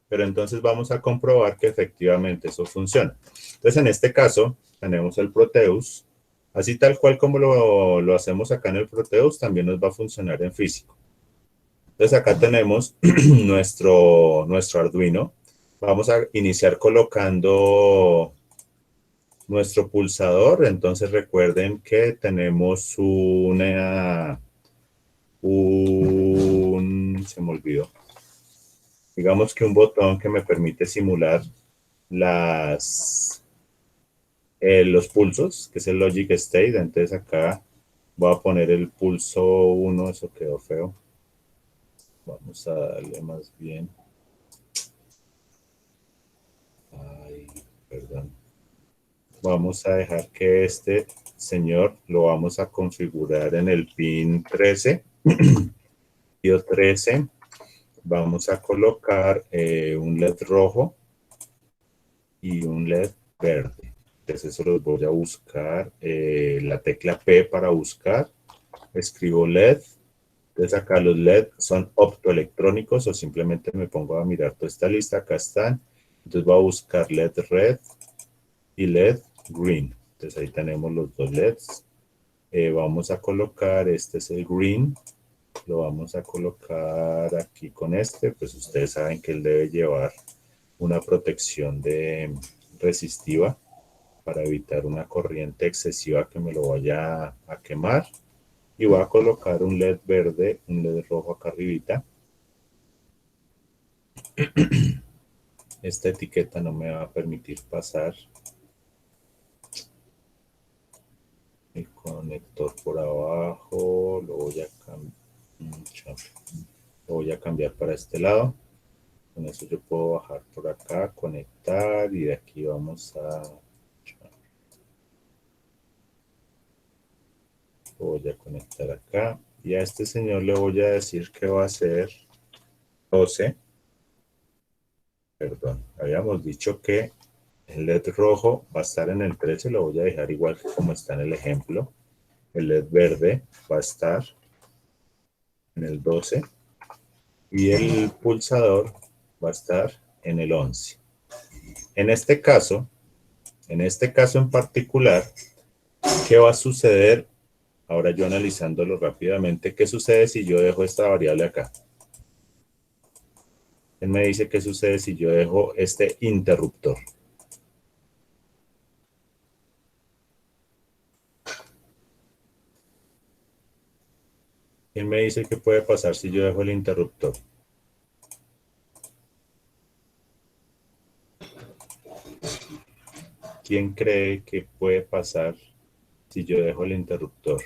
pero entonces vamos a comprobar que efectivamente eso funciona. Entonces, en este caso, tenemos el Proteus, así tal cual como lo hacemos acá en el Proteus, también nos va a funcionar en físico. Entonces, acá tenemos nuestro Arduino. Vamos a iniciar colocando nuestro pulsador. Entonces recuerden que tenemos se me olvidó. Digamos que un botón que me permite simular los pulsos, que es el Logic State. Entonces acá voy a poner el pulso 1, eso quedó feo. Vamos a darle más bien. Ay, perdón. Vamos a dejar que este señor lo vamos a configurar en el pin 13. Pin 13. Vamos a colocar un LED rojo y un LED verde. Entonces eso los voy a buscar. La tecla P para buscar. Escribo LED. Entonces acá los LED son optoelectrónicos o simplemente me pongo a mirar toda esta lista. Acá están. Entonces voy a buscar LED red y LED green. Entonces ahí tenemos los dos LEDs. Vamos a colocar, este es el green. Lo vamos a colocar aquí con este. Pues ustedes saben que él debe llevar una protección resistiva para evitar una corriente excesiva que me lo vaya a quemar. Y voy a colocar un LED verde, un LED rojo acá arribita. Esta etiqueta no me va a permitir pasar el conector por abajo. Lo voy a cambiar para este lado. Con eso yo puedo bajar por acá, conectar, y de aquí vamos a... Voy a conectar acá. Y a este señor le voy a decir que va a ser 12. Perdón, habíamos dicho que el LED rojo va a estar en el 13, lo voy a dejar igual que como está en el ejemplo. El LED verde va a estar en el 12 y el pulsador va a estar en el 11. En este caso en particular, ¿qué va a suceder? Ahora yo analizándolo rápidamente, ¿qué sucede si yo dejo esta variable acá? Él me dice qué sucede si yo dejo este interruptor. Él me dice qué puede pasar si yo dejo el interruptor. ¿Quién cree que puede pasar si yo dejo el interruptor?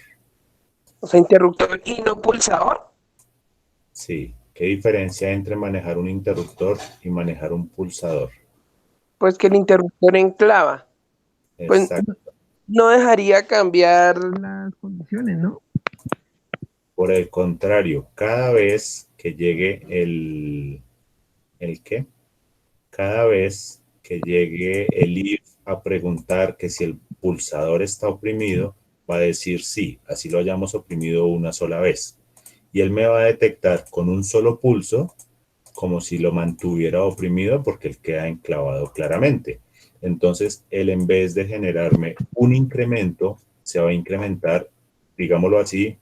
O sea, interruptor y no pulsador. Sí. ¿Qué diferencia hay entre manejar un interruptor y manejar un pulsador? Pues que el interruptor enclava. Pues Exacto. no dejaría cambiar las condiciones, ¿no? Por el contrario, cada vez que llegue ¿el qué? Cada vez que llegue el if a preguntar que si el pulsador está oprimido, va a decir sí, así lo hayamos oprimido una sola vez. Y él me va a detectar con un solo pulso como si lo mantuviera oprimido porque él queda enclavado claramente. Entonces, él en vez de generarme un incremento, se va a incrementar, digámoslo así,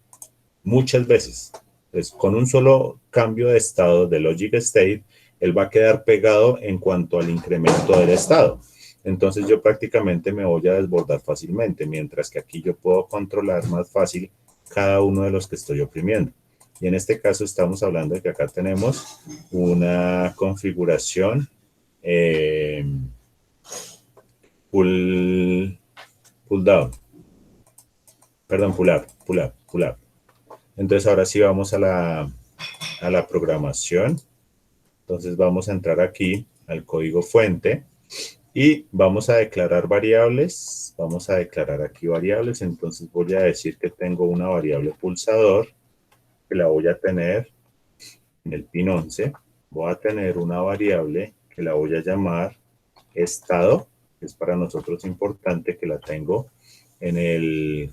muchas veces. Entonces, con un solo cambio de estado de Logic State, él va a quedar pegado en cuanto al incremento del estado. Entonces, yo prácticamente me voy a desbordar fácilmente, mientras que aquí yo puedo controlar más fácil cada uno de los que estoy oprimiendo. Y en este caso estamos hablando de que acá tenemos una configuración pull down. Perdón, pull up. Entonces ahora sí vamos a la programación. Entonces vamos a entrar aquí al código fuente y vamos a declarar variables. Vamos a declarar aquí variables. Entonces voy a decir que tengo una variable pulsador que la voy a tener en el pin 11. Voy a tener una variable que la voy a llamar estado, que es para nosotros importante que la tengo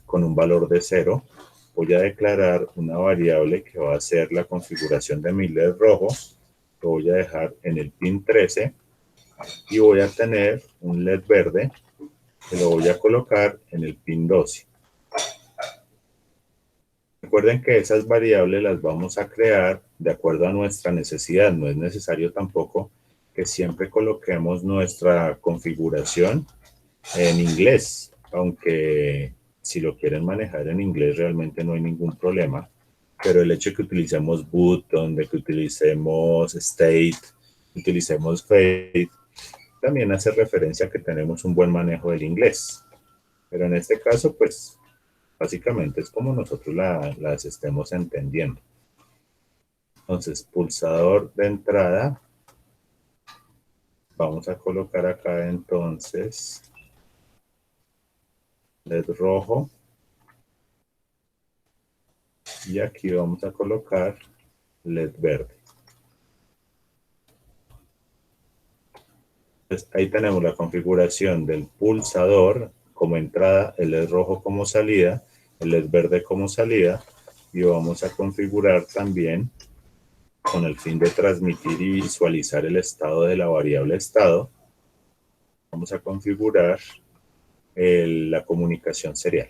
con un valor de 0. Voy a declarar una variable que va a ser la configuración de mi LED rojo. Lo voy a dejar en el pin 13 y voy a tener un LED verde que lo voy a colocar en el pin 12. Recuerden que esas variables las vamos a crear de acuerdo a nuestra necesidad. No es necesario tampoco que siempre coloquemos nuestra configuración en inglés, aunque si lo quieren manejar en inglés realmente no hay ningún problema, pero el hecho de que utilicemos button, de que utilicemos state, utilicemos fade, también hace referencia a que tenemos un buen manejo del inglés. Pero en este caso, pues, básicamente es como nosotros las estemos entendiendo. Entonces, pulsador de entrada. Vamos a colocar acá entonces LED rojo. Y aquí vamos a colocar LED verde. Entonces, ahí tenemos la configuración del pulsador como entrada, el LED rojo como salida, el LED verde como salida, y vamos a configurar también, con el fin de transmitir y visualizar el estado de la variable estado, vamos a configurar la comunicación serial.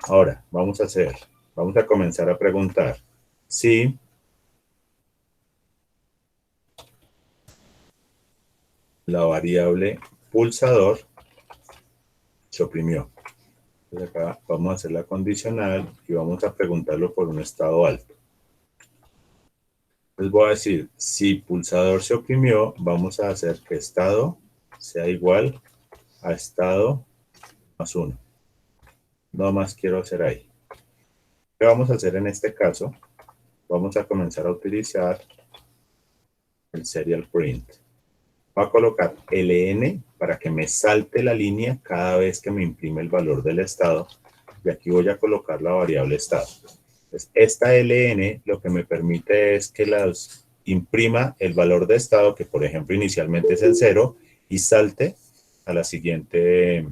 Ahora, vamos a comenzar a preguntar si la variable pulsador se oprimió. Entonces acá vamos a hacer la condicional y vamos a preguntarlo por un estado alto. Les voy a decir, si pulsador se oprimió, vamos a hacer que estado sea igual a estado más 1. No más quiero hacer ahí. ¿Qué vamos a hacer en este caso? Vamos a comenzar a utilizar el serial print. Voy a colocar LN para que me salte la línea cada vez que me imprime el valor del estado. Y aquí voy a colocar la variable estado. Entonces, esta LN lo que me permite es que imprima el valor de estado, que por ejemplo inicialmente es el 0, y salte a la siguiente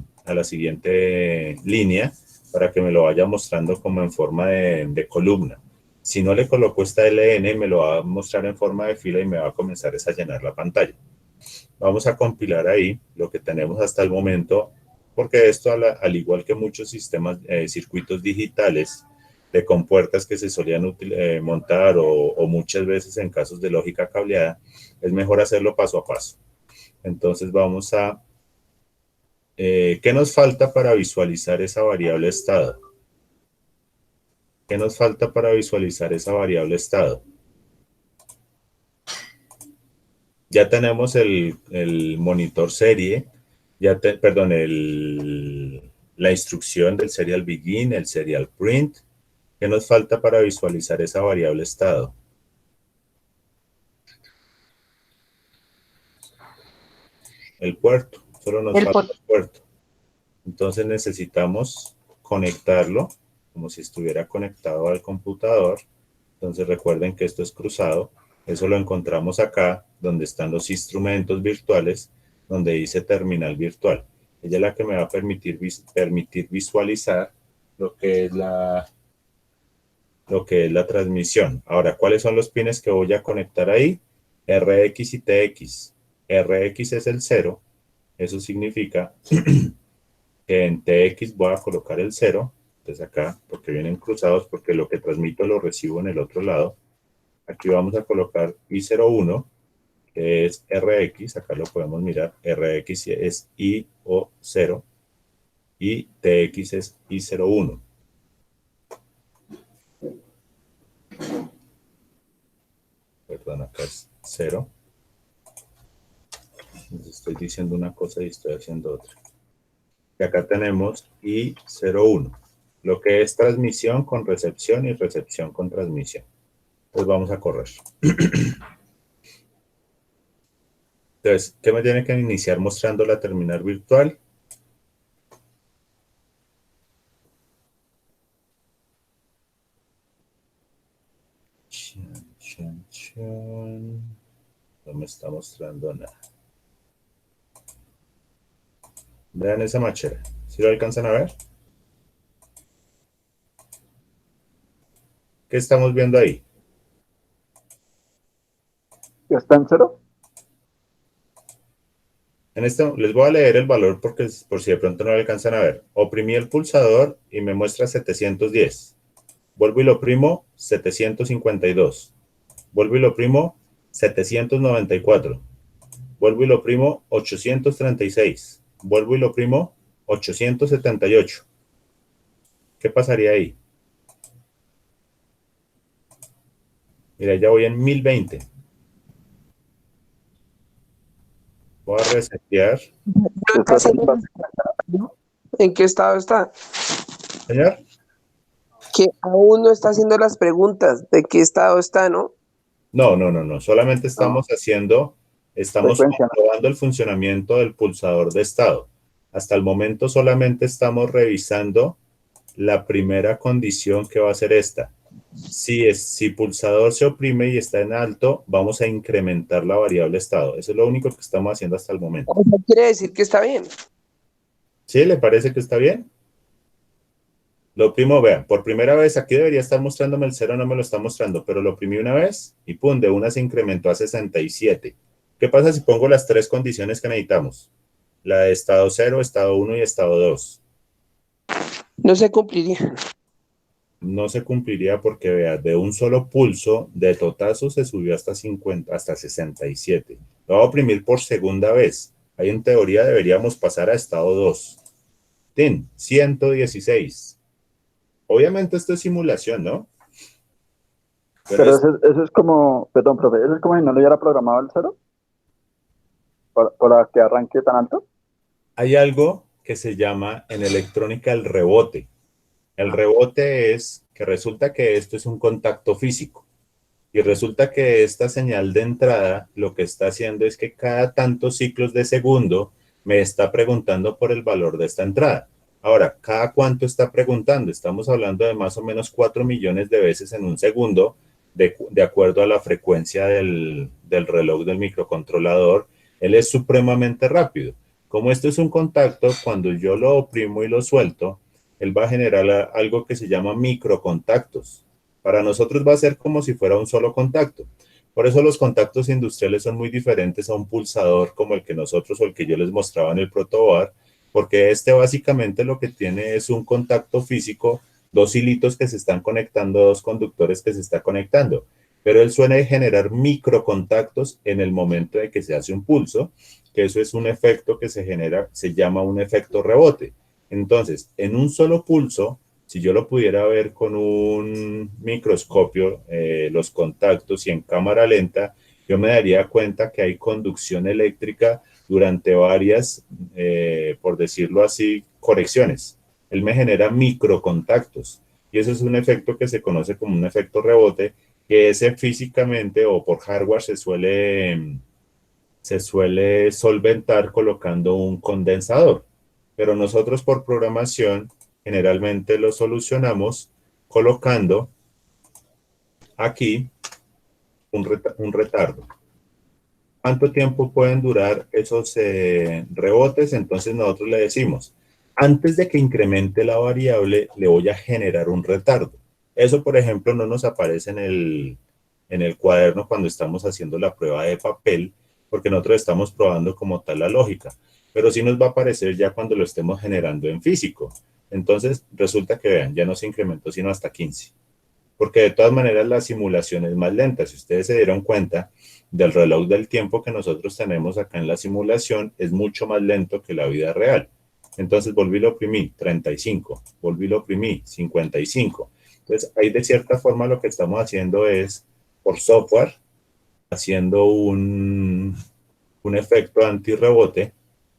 línea para que me lo vaya mostrando como en forma de columna. Si no le coloco esta LN, me lo va a mostrar en forma de fila y me va a comenzar a llenar la pantalla. Vamos a compilar ahí lo que tenemos hasta el momento, porque esto, al igual que muchos sistemas, circuitos digitales de compuertas que se solían montar o muchas veces en casos de lógica cableada, es mejor hacerlo paso a paso. Entonces vamos a... ¿qué nos falta para visualizar esa variable estado? ¿Qué nos falta para visualizar esa variable estado? Ya tenemos el monitor serie, la instrucción del serial begin, el serial print. ¿Qué nos falta para visualizar esa variable estado? El puerto, solo nos falta el puerto. Entonces necesitamos conectarlo como si estuviera conectado al computador. Entonces recuerden que esto es cruzado. Eso lo encontramos acá, donde están los instrumentos virtuales, donde dice terminal virtual. Ella es la que me va a permitir visualizar lo que es la transmisión. Ahora, ¿cuáles son los pines que voy a conectar ahí? RX y TX. RX es el 0. Eso significa que en TX voy a colocar el 0. Entonces acá, porque vienen cruzados, porque lo que transmito lo recibo en el otro lado. Aquí vamos a colocar I01, que es RX, acá lo podemos mirar, RX es IO0 y TX es I01. Perdón, acá es 0. Entonces estoy diciendo una cosa y estoy haciendo otra. Y acá tenemos I01, lo que es transmisión con recepción y recepción con transmisión. Pues vamos a correr. Entonces, ¿qué me tiene que iniciar mostrando la terminal virtual? No me está mostrando nada. Vean esa machera. ¿Sí lo alcanzan a ver? ¿Qué estamos viendo ahí? ¿Ya está en 0? En esto les voy a leer el valor porque por si de pronto no lo alcanzan a ver. Oprimí el pulsador y me muestra 710. Vuelvo y lo oprimo, 752. Vuelvo y lo oprimo, 794. Vuelvo y lo oprimo, 836. vuelvo y lo oprimo, 878. ¿Qué pasaría ahí? Mira, ya voy en 1020. Voy a resetear. No está haciendo- ¿En qué estado está? Señor, Que aún no está haciendo las preguntas de qué estado está, ¿no? no. Solamente estamos estamos Frecuencia, ¿no? comprobando el funcionamiento del pulsador de estado. Hasta el momento solamente estamos revisando la primera condición, que va a ser esta. Si pulsador se oprime y está en alto, vamos a incrementar la variable estado. Eso es lo único que estamos haciendo hasta el momento. O sea, quiere decir que está bien. ¿Sí? ¿Le parece que está bien? Lo oprimo, vean, por primera vez aquí debería estar mostrándome el 0, no me lo está mostrando, pero lo oprimí una vez y pum, de una se incrementó a 67. ¿Qué pasa si pongo las tres condiciones que necesitamos? La de estado 0, estado 1 y estado 2. No se cumpliría. No se cumpliría porque, vea, de un solo pulso, de totazo se subió hasta 50, hasta 67. Lo voy a oprimir por segunda vez. Ahí en teoría deberíamos pasar a estado 2. ¡Tin! 116. Obviamente esto es simulación, ¿no? Pero eso es como, perdón, profe, eso es como si no le hubiera programado el 0 para que arranque tan alto. Hay algo que se llama en electrónica el rebote. El rebote es que resulta que esto es un contacto físico y resulta que esta señal de entrada lo que está haciendo es que cada tantos ciclos de segundo me está preguntando por el valor de esta entrada. Ahora, ¿cada cuánto está preguntando? Estamos hablando de más o menos 4 millones de veces en un segundo, de acuerdo a la frecuencia del reloj del microcontrolador. Él es supremamente rápido. Como esto es un contacto, cuando yo lo oprimo y lo suelto, él va a generar algo que se llama microcontactos. Para nosotros va a ser como si fuera un solo contacto. Por eso los contactos industriales son muy diferentes a un pulsador como el que nosotros o el que yo les mostraba en el protoboard, porque este básicamente lo que tiene es un contacto físico, dos hilitos que se están conectando, dos conductores que se están conectando. Pero él suele generar microcontactos en el momento de que se hace un pulso, que eso es un efecto que se genera, se llama un efecto rebote. Entonces, en un solo pulso, si yo lo pudiera ver con un microscopio, los contactos y en cámara lenta, yo me daría cuenta que hay conducción eléctrica durante varias, por decirlo así, correcciones. Él me genera microcontactos y eso es un efecto que se conoce como un efecto rebote, que ese físicamente o por hardware se suele solventar colocando un condensador. Pero nosotros por programación generalmente lo solucionamos colocando aquí un retardo. ¿Cuánto tiempo pueden durar esos rebotes? Entonces nosotros le decimos, antes de que incremente la variable, le voy a generar un retardo. Eso, por ejemplo, no nos aparece en el cuaderno cuando estamos haciendo la prueba de papel, porque nosotros estamos probando como tal la lógica, pero sí nos va a aparecer ya cuando lo estemos generando en físico. Entonces, resulta que, vean, ya no se incrementó sino hasta 15. Porque de todas maneras la simulación es más lenta. Si ustedes se dieron cuenta del reloj del tiempo que nosotros tenemos acá en la simulación, es mucho más lento que la vida real. Entonces volví y lo oprimí, 35. Volví y lo oprimí, 55. Entonces ahí de cierta forma lo que estamos haciendo es, por software, haciendo un efecto antirrebote,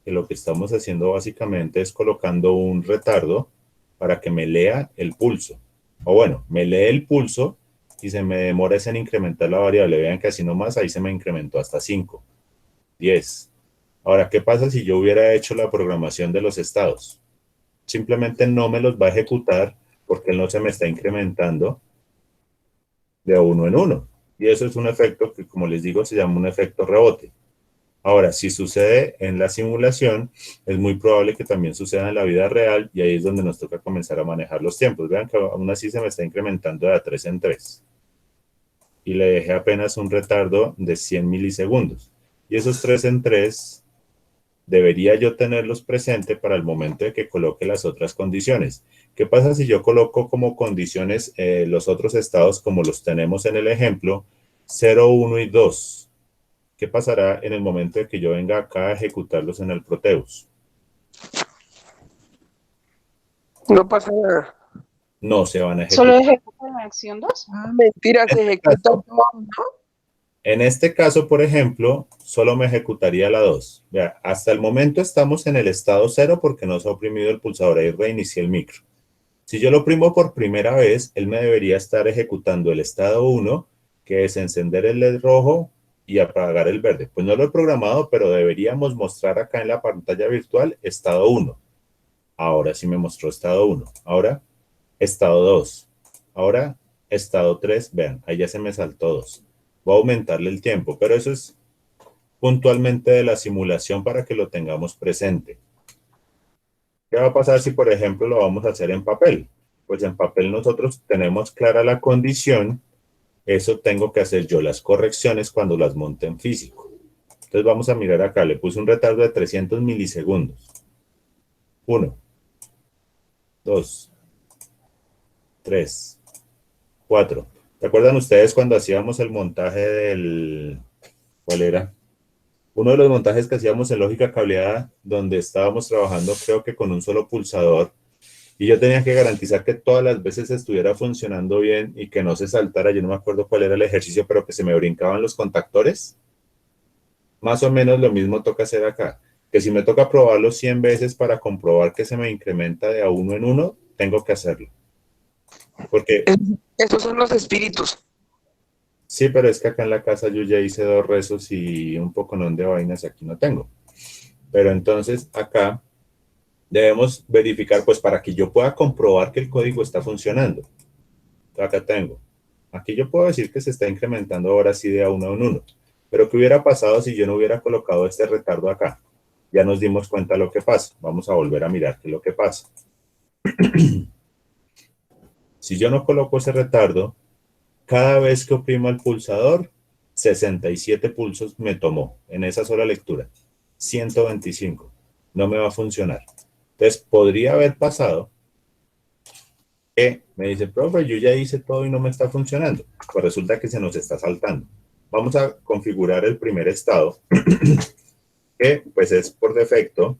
que lo que estamos haciendo básicamente es colocando un retardo para que me lea el pulso. O bueno, me lee el pulso y se me demora en incrementar la variable. Vean que así nomás ahí se me incrementó hasta 5, 10. Ahora, ¿qué pasa si yo hubiera hecho la programación de los estados? Simplemente no me los va a ejecutar porque él no se me está incrementando de uno en uno. Y eso es un efecto que, como les digo, se llama un efecto rebote. Ahora, si sucede en la simulación, es muy probable que también suceda en la vida real y ahí es donde nos toca comenzar a manejar los tiempos. Vean que aún así se me está incrementando de a 3 en 3 y le dejé apenas un retardo de 100 milisegundos. Y esos 3 en 3 debería yo tenerlos presentes para el momento de que coloque las otras condiciones. ¿Qué pasa si yo coloco como condiciones los otros estados como los tenemos en el ejemplo 0, 1 y 2? ¿Qué pasará en el momento de que yo venga acá a ejecutarlos en el Proteus? No pasa nada. No se van a ¿Solo ejecutar. ejecuta la acción 2? Ah, mentira, se ejecuta todo, ¿no? En este caso, por ejemplo, solo me ejecutaría la 2. Vea, hasta el momento estamos en el estado 0 porque no se ha oprimido el pulsador. Ahí reinicié el micro. Si yo lo oprimo por primera vez, él me debería estar ejecutando el estado 1, que es encender el LED rojo y apagar el verde. Pues no lo he programado, pero deberíamos mostrar acá en la pantalla virtual estado 1. Ahora sí me mostró estado 1. Ahora, estado 2. Ahora, estado 3. Vean, ahí ya se me saltó 2. Voy a aumentarle el tiempo, pero eso es puntualmente de la simulación para que lo tengamos presente. ¿Qué va a pasar si, por ejemplo, lo vamos a hacer en papel? Pues en papel nosotros tenemos clara la condición, eso tengo que hacer yo las correcciones cuando las monte en físico. Entonces vamos a mirar acá, le puse un retardo de 300 milisegundos. 1, 2, 3, 4. ¿Se acuerdan ustedes cuando hacíamos el montaje del... ¿Cuál era? Uno de los montajes que hacíamos en lógica cableada, donde estábamos trabajando creo que con un solo pulsador, y yo tenía que garantizar que todas las veces estuviera funcionando bien y que no se saltara. Yo no me acuerdo cuál era el ejercicio, pero que se me brincaban los contactores. Más o menos lo mismo toca hacer acá. Que si me toca probarlo 100 veces para comprobar que se me incrementa de a uno en uno, tengo que hacerlo. Porque Esos son los espíritus. sí, pero es que acá en la casa yo ya hice 2 rezos y un poconón de vainas y aquí no tengo. Pero entonces acá debemos verificar, pues para que yo pueda comprobar que el código está funcionando. Acá tengo. Aquí yo puedo decir que se está incrementando ahora sí de a uno en uno. Pero ¿qué hubiera pasado si yo no hubiera colocado este retardo acá? Ya nos dimos cuenta de lo que pasa. Vamos a volver a mirar qué es lo que pasa. Si yo no coloco ese retardo, cada vez que oprimo el pulsador, 67 pulsos me tomó en esa sola lectura. 125. No me va a funcionar. Entonces, podría haber pasado que me dice, profe, yo ya hice todo y no me está funcionando. Pues resulta que se nos está saltando. Vamos a configurar el primer estado, que pues es por defecto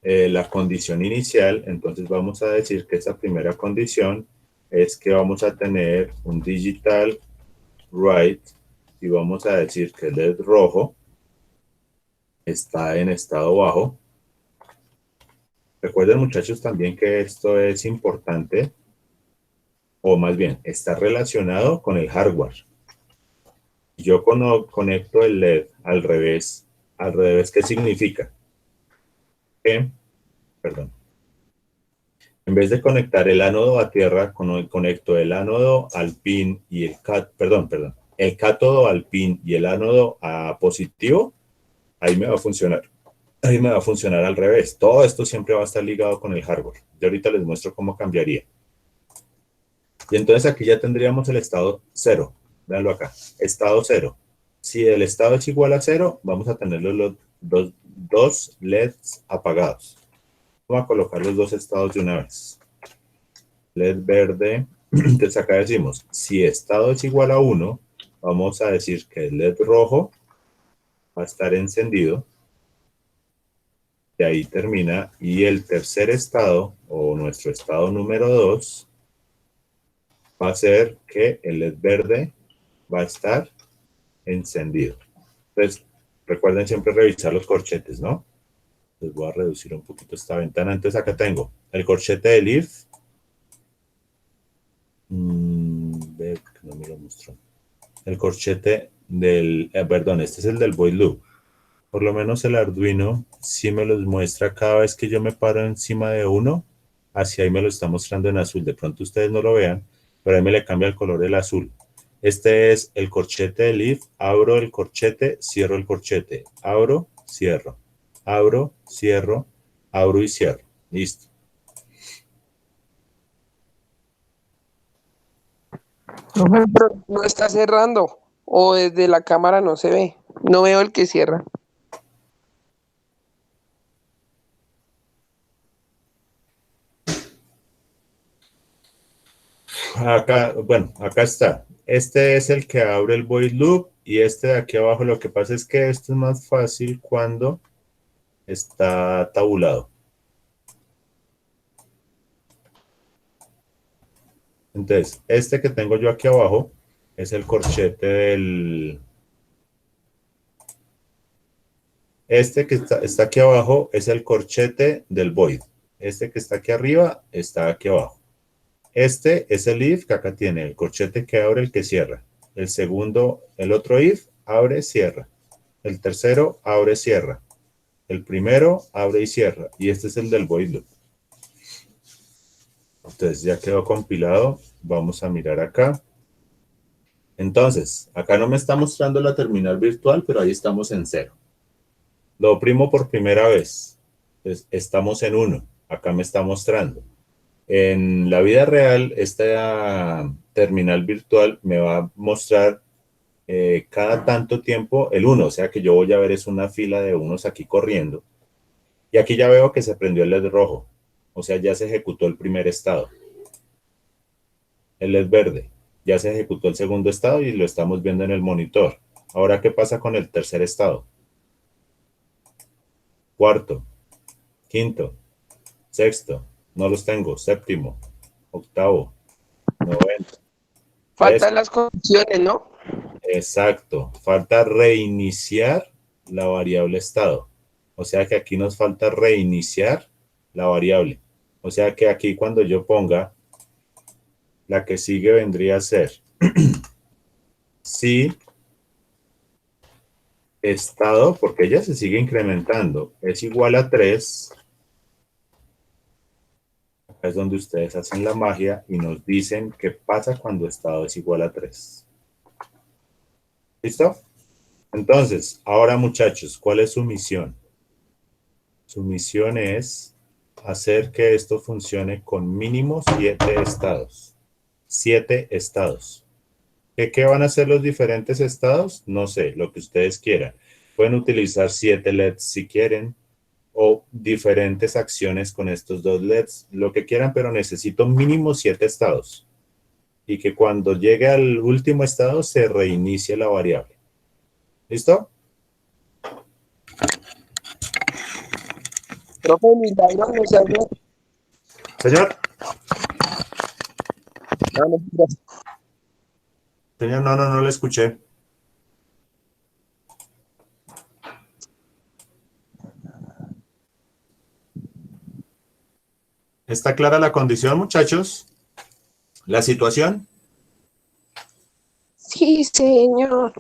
la condición inicial. Entonces vamos a decir que esa primera condición es que vamos a tener un digital write y vamos a decir que el LED rojo está en estado bajo. Recuerden, muchachos, también que esto es importante, o más bien, está relacionado con el hardware. Yo conecto el LED al revés, ¿qué significa? Que, perdón, en vez de conectar el ánodo a tierra, conecto el ánodo al pin y el el cátodo al pin y el ánodo a positivo, ahí me va a funcionar. Ahí me va a funcionar al revés. Todo esto siempre va a estar ligado con el hardware. Yo ahorita les muestro cómo cambiaría. Y entonces aquí ya tendríamos el estado 0. Véanlo acá. Estado 0. Si el estado es igual a 0, vamos a tener los dos LEDs apagados. Vamos a colocar los dos estados de una vez. LED verde. Entonces acá decimos, si estado es igual a 1, vamos a decir que el LED rojo va a estar encendido. De ahí termina. Y el tercer estado, o nuestro estado número 2, va a ser que el LED verde va a estar encendido. Entonces, recuerden siempre revisar los corchetes, ¿no? Les voy a reducir un poquito esta ventana. Entonces acá tengo el corchete del if. Ve que no me lo mostró. El corchete del, perdón, este es el del void loop. Por lo menos el Arduino sí me los muestra cada vez que yo me paro encima de uno. Hacia ahí me lo está mostrando en azul. De pronto ustedes no lo vean, pero ahí me le cambia el color del azul. Este es el corchete del if. Abro el corchete, cierro el corchete. Abro, cierro. Abro, cierro, abro y cierro. Listo. Pero no está cerrando. O desde la cámara no se ve. No veo el que cierra. Acá, bueno, acá está. Este es el que abre el void loop y este de aquí abajo, lo que pasa es que esto es más fácil cuando está tabulado. Entonces, este que tengo yo aquí abajo es el corchete del... Este que está aquí abajo es el corchete del void. Este que está aquí arriba está aquí abajo. Este es el if que acá tiene, el corchete que abre, el que cierra. El segundo, el otro if, abre, cierra. El tercero, abre, cierra. El primero, abre y cierra. Y este es el del void loop. Entonces ya quedó compilado. Vamos a mirar acá. Entonces, acá no me está mostrando la terminal virtual, pero ahí estamos en 0. Lo oprimo por primera vez. Entonces, estamos en 1. Acá me está mostrando. En la vida real, esta terminal virtual me va a mostrar cada tanto tiempo el 1. O sea que yo voy a ver es una fila de unos aquí corriendo. Y aquí ya veo que se prendió el LED rojo. O sea, ya se ejecutó el primer estado. El LED verde. Ya se ejecutó el segundo estado y lo estamos viendo en el monitor. Ahora, ¿qué pasa con el tercer estado? Cuarto, quinto, sexto, no los tengo, séptimo, octavo, noveno. Faltan las condiciones, ¿no? Exacto, falta reiniciar la variable estado. O sea que aquí nos falta reiniciar la variable. O sea que aquí cuando yo ponga, la que sigue vendría a ser si estado, porque ella se sigue incrementando, es igual a 3. Acá es donde ustedes hacen la magia y nos dicen qué pasa cuando estado es igual a 3. ¿Listo? Entonces, ahora muchachos, ¿cuál es su misión? Su misión es hacer que esto funcione con mínimo 7 estados. 7 estados. ¿Qué van a hacer los diferentes estados? No sé, lo que ustedes quieran. Pueden utilizar 7 LEDs si quieren, o diferentes acciones con estos 2 LEDs, lo que quieran, pero necesito mínimo 7 estados. Y que cuando llegue al último estado se reinicie la variable. ¿Listo? Profe, milagro no se hace. Señor. No, no, gracias. Señor, no le escuché. ¿Está clara la condición, muchachos? ¿La situación? Sí, señor.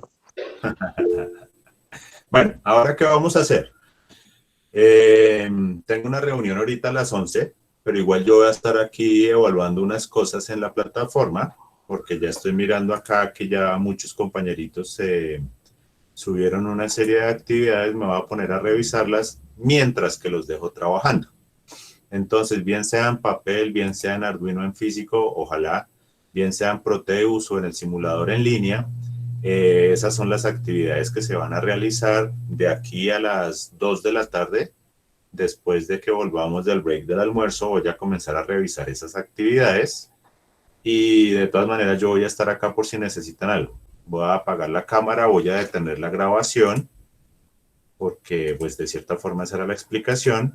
Bueno, ¿ahora qué vamos a hacer? Tengo una reunión ahorita a las 11, pero igual yo voy a estar aquí evaluando unas cosas en la plataforma, porque ya estoy mirando acá que ya muchos compañeritos subieron una serie de actividades, me voy a poner a revisarlas mientras que los dejo trabajando. Entonces, bien sea en papel, bien sea en Arduino en físico, ojalá, bien sea en Proteus o en el simulador en línea, esas son las actividades que se van a realizar de aquí a las 2 de la tarde. Después de que volvamos del break del almuerzo, voy a comenzar a revisar esas actividades. Y de todas maneras, yo voy a estar acá por si necesitan algo. Voy a apagar la cámara, voy a detener la grabación, porque pues de cierta forma esa era la explicación.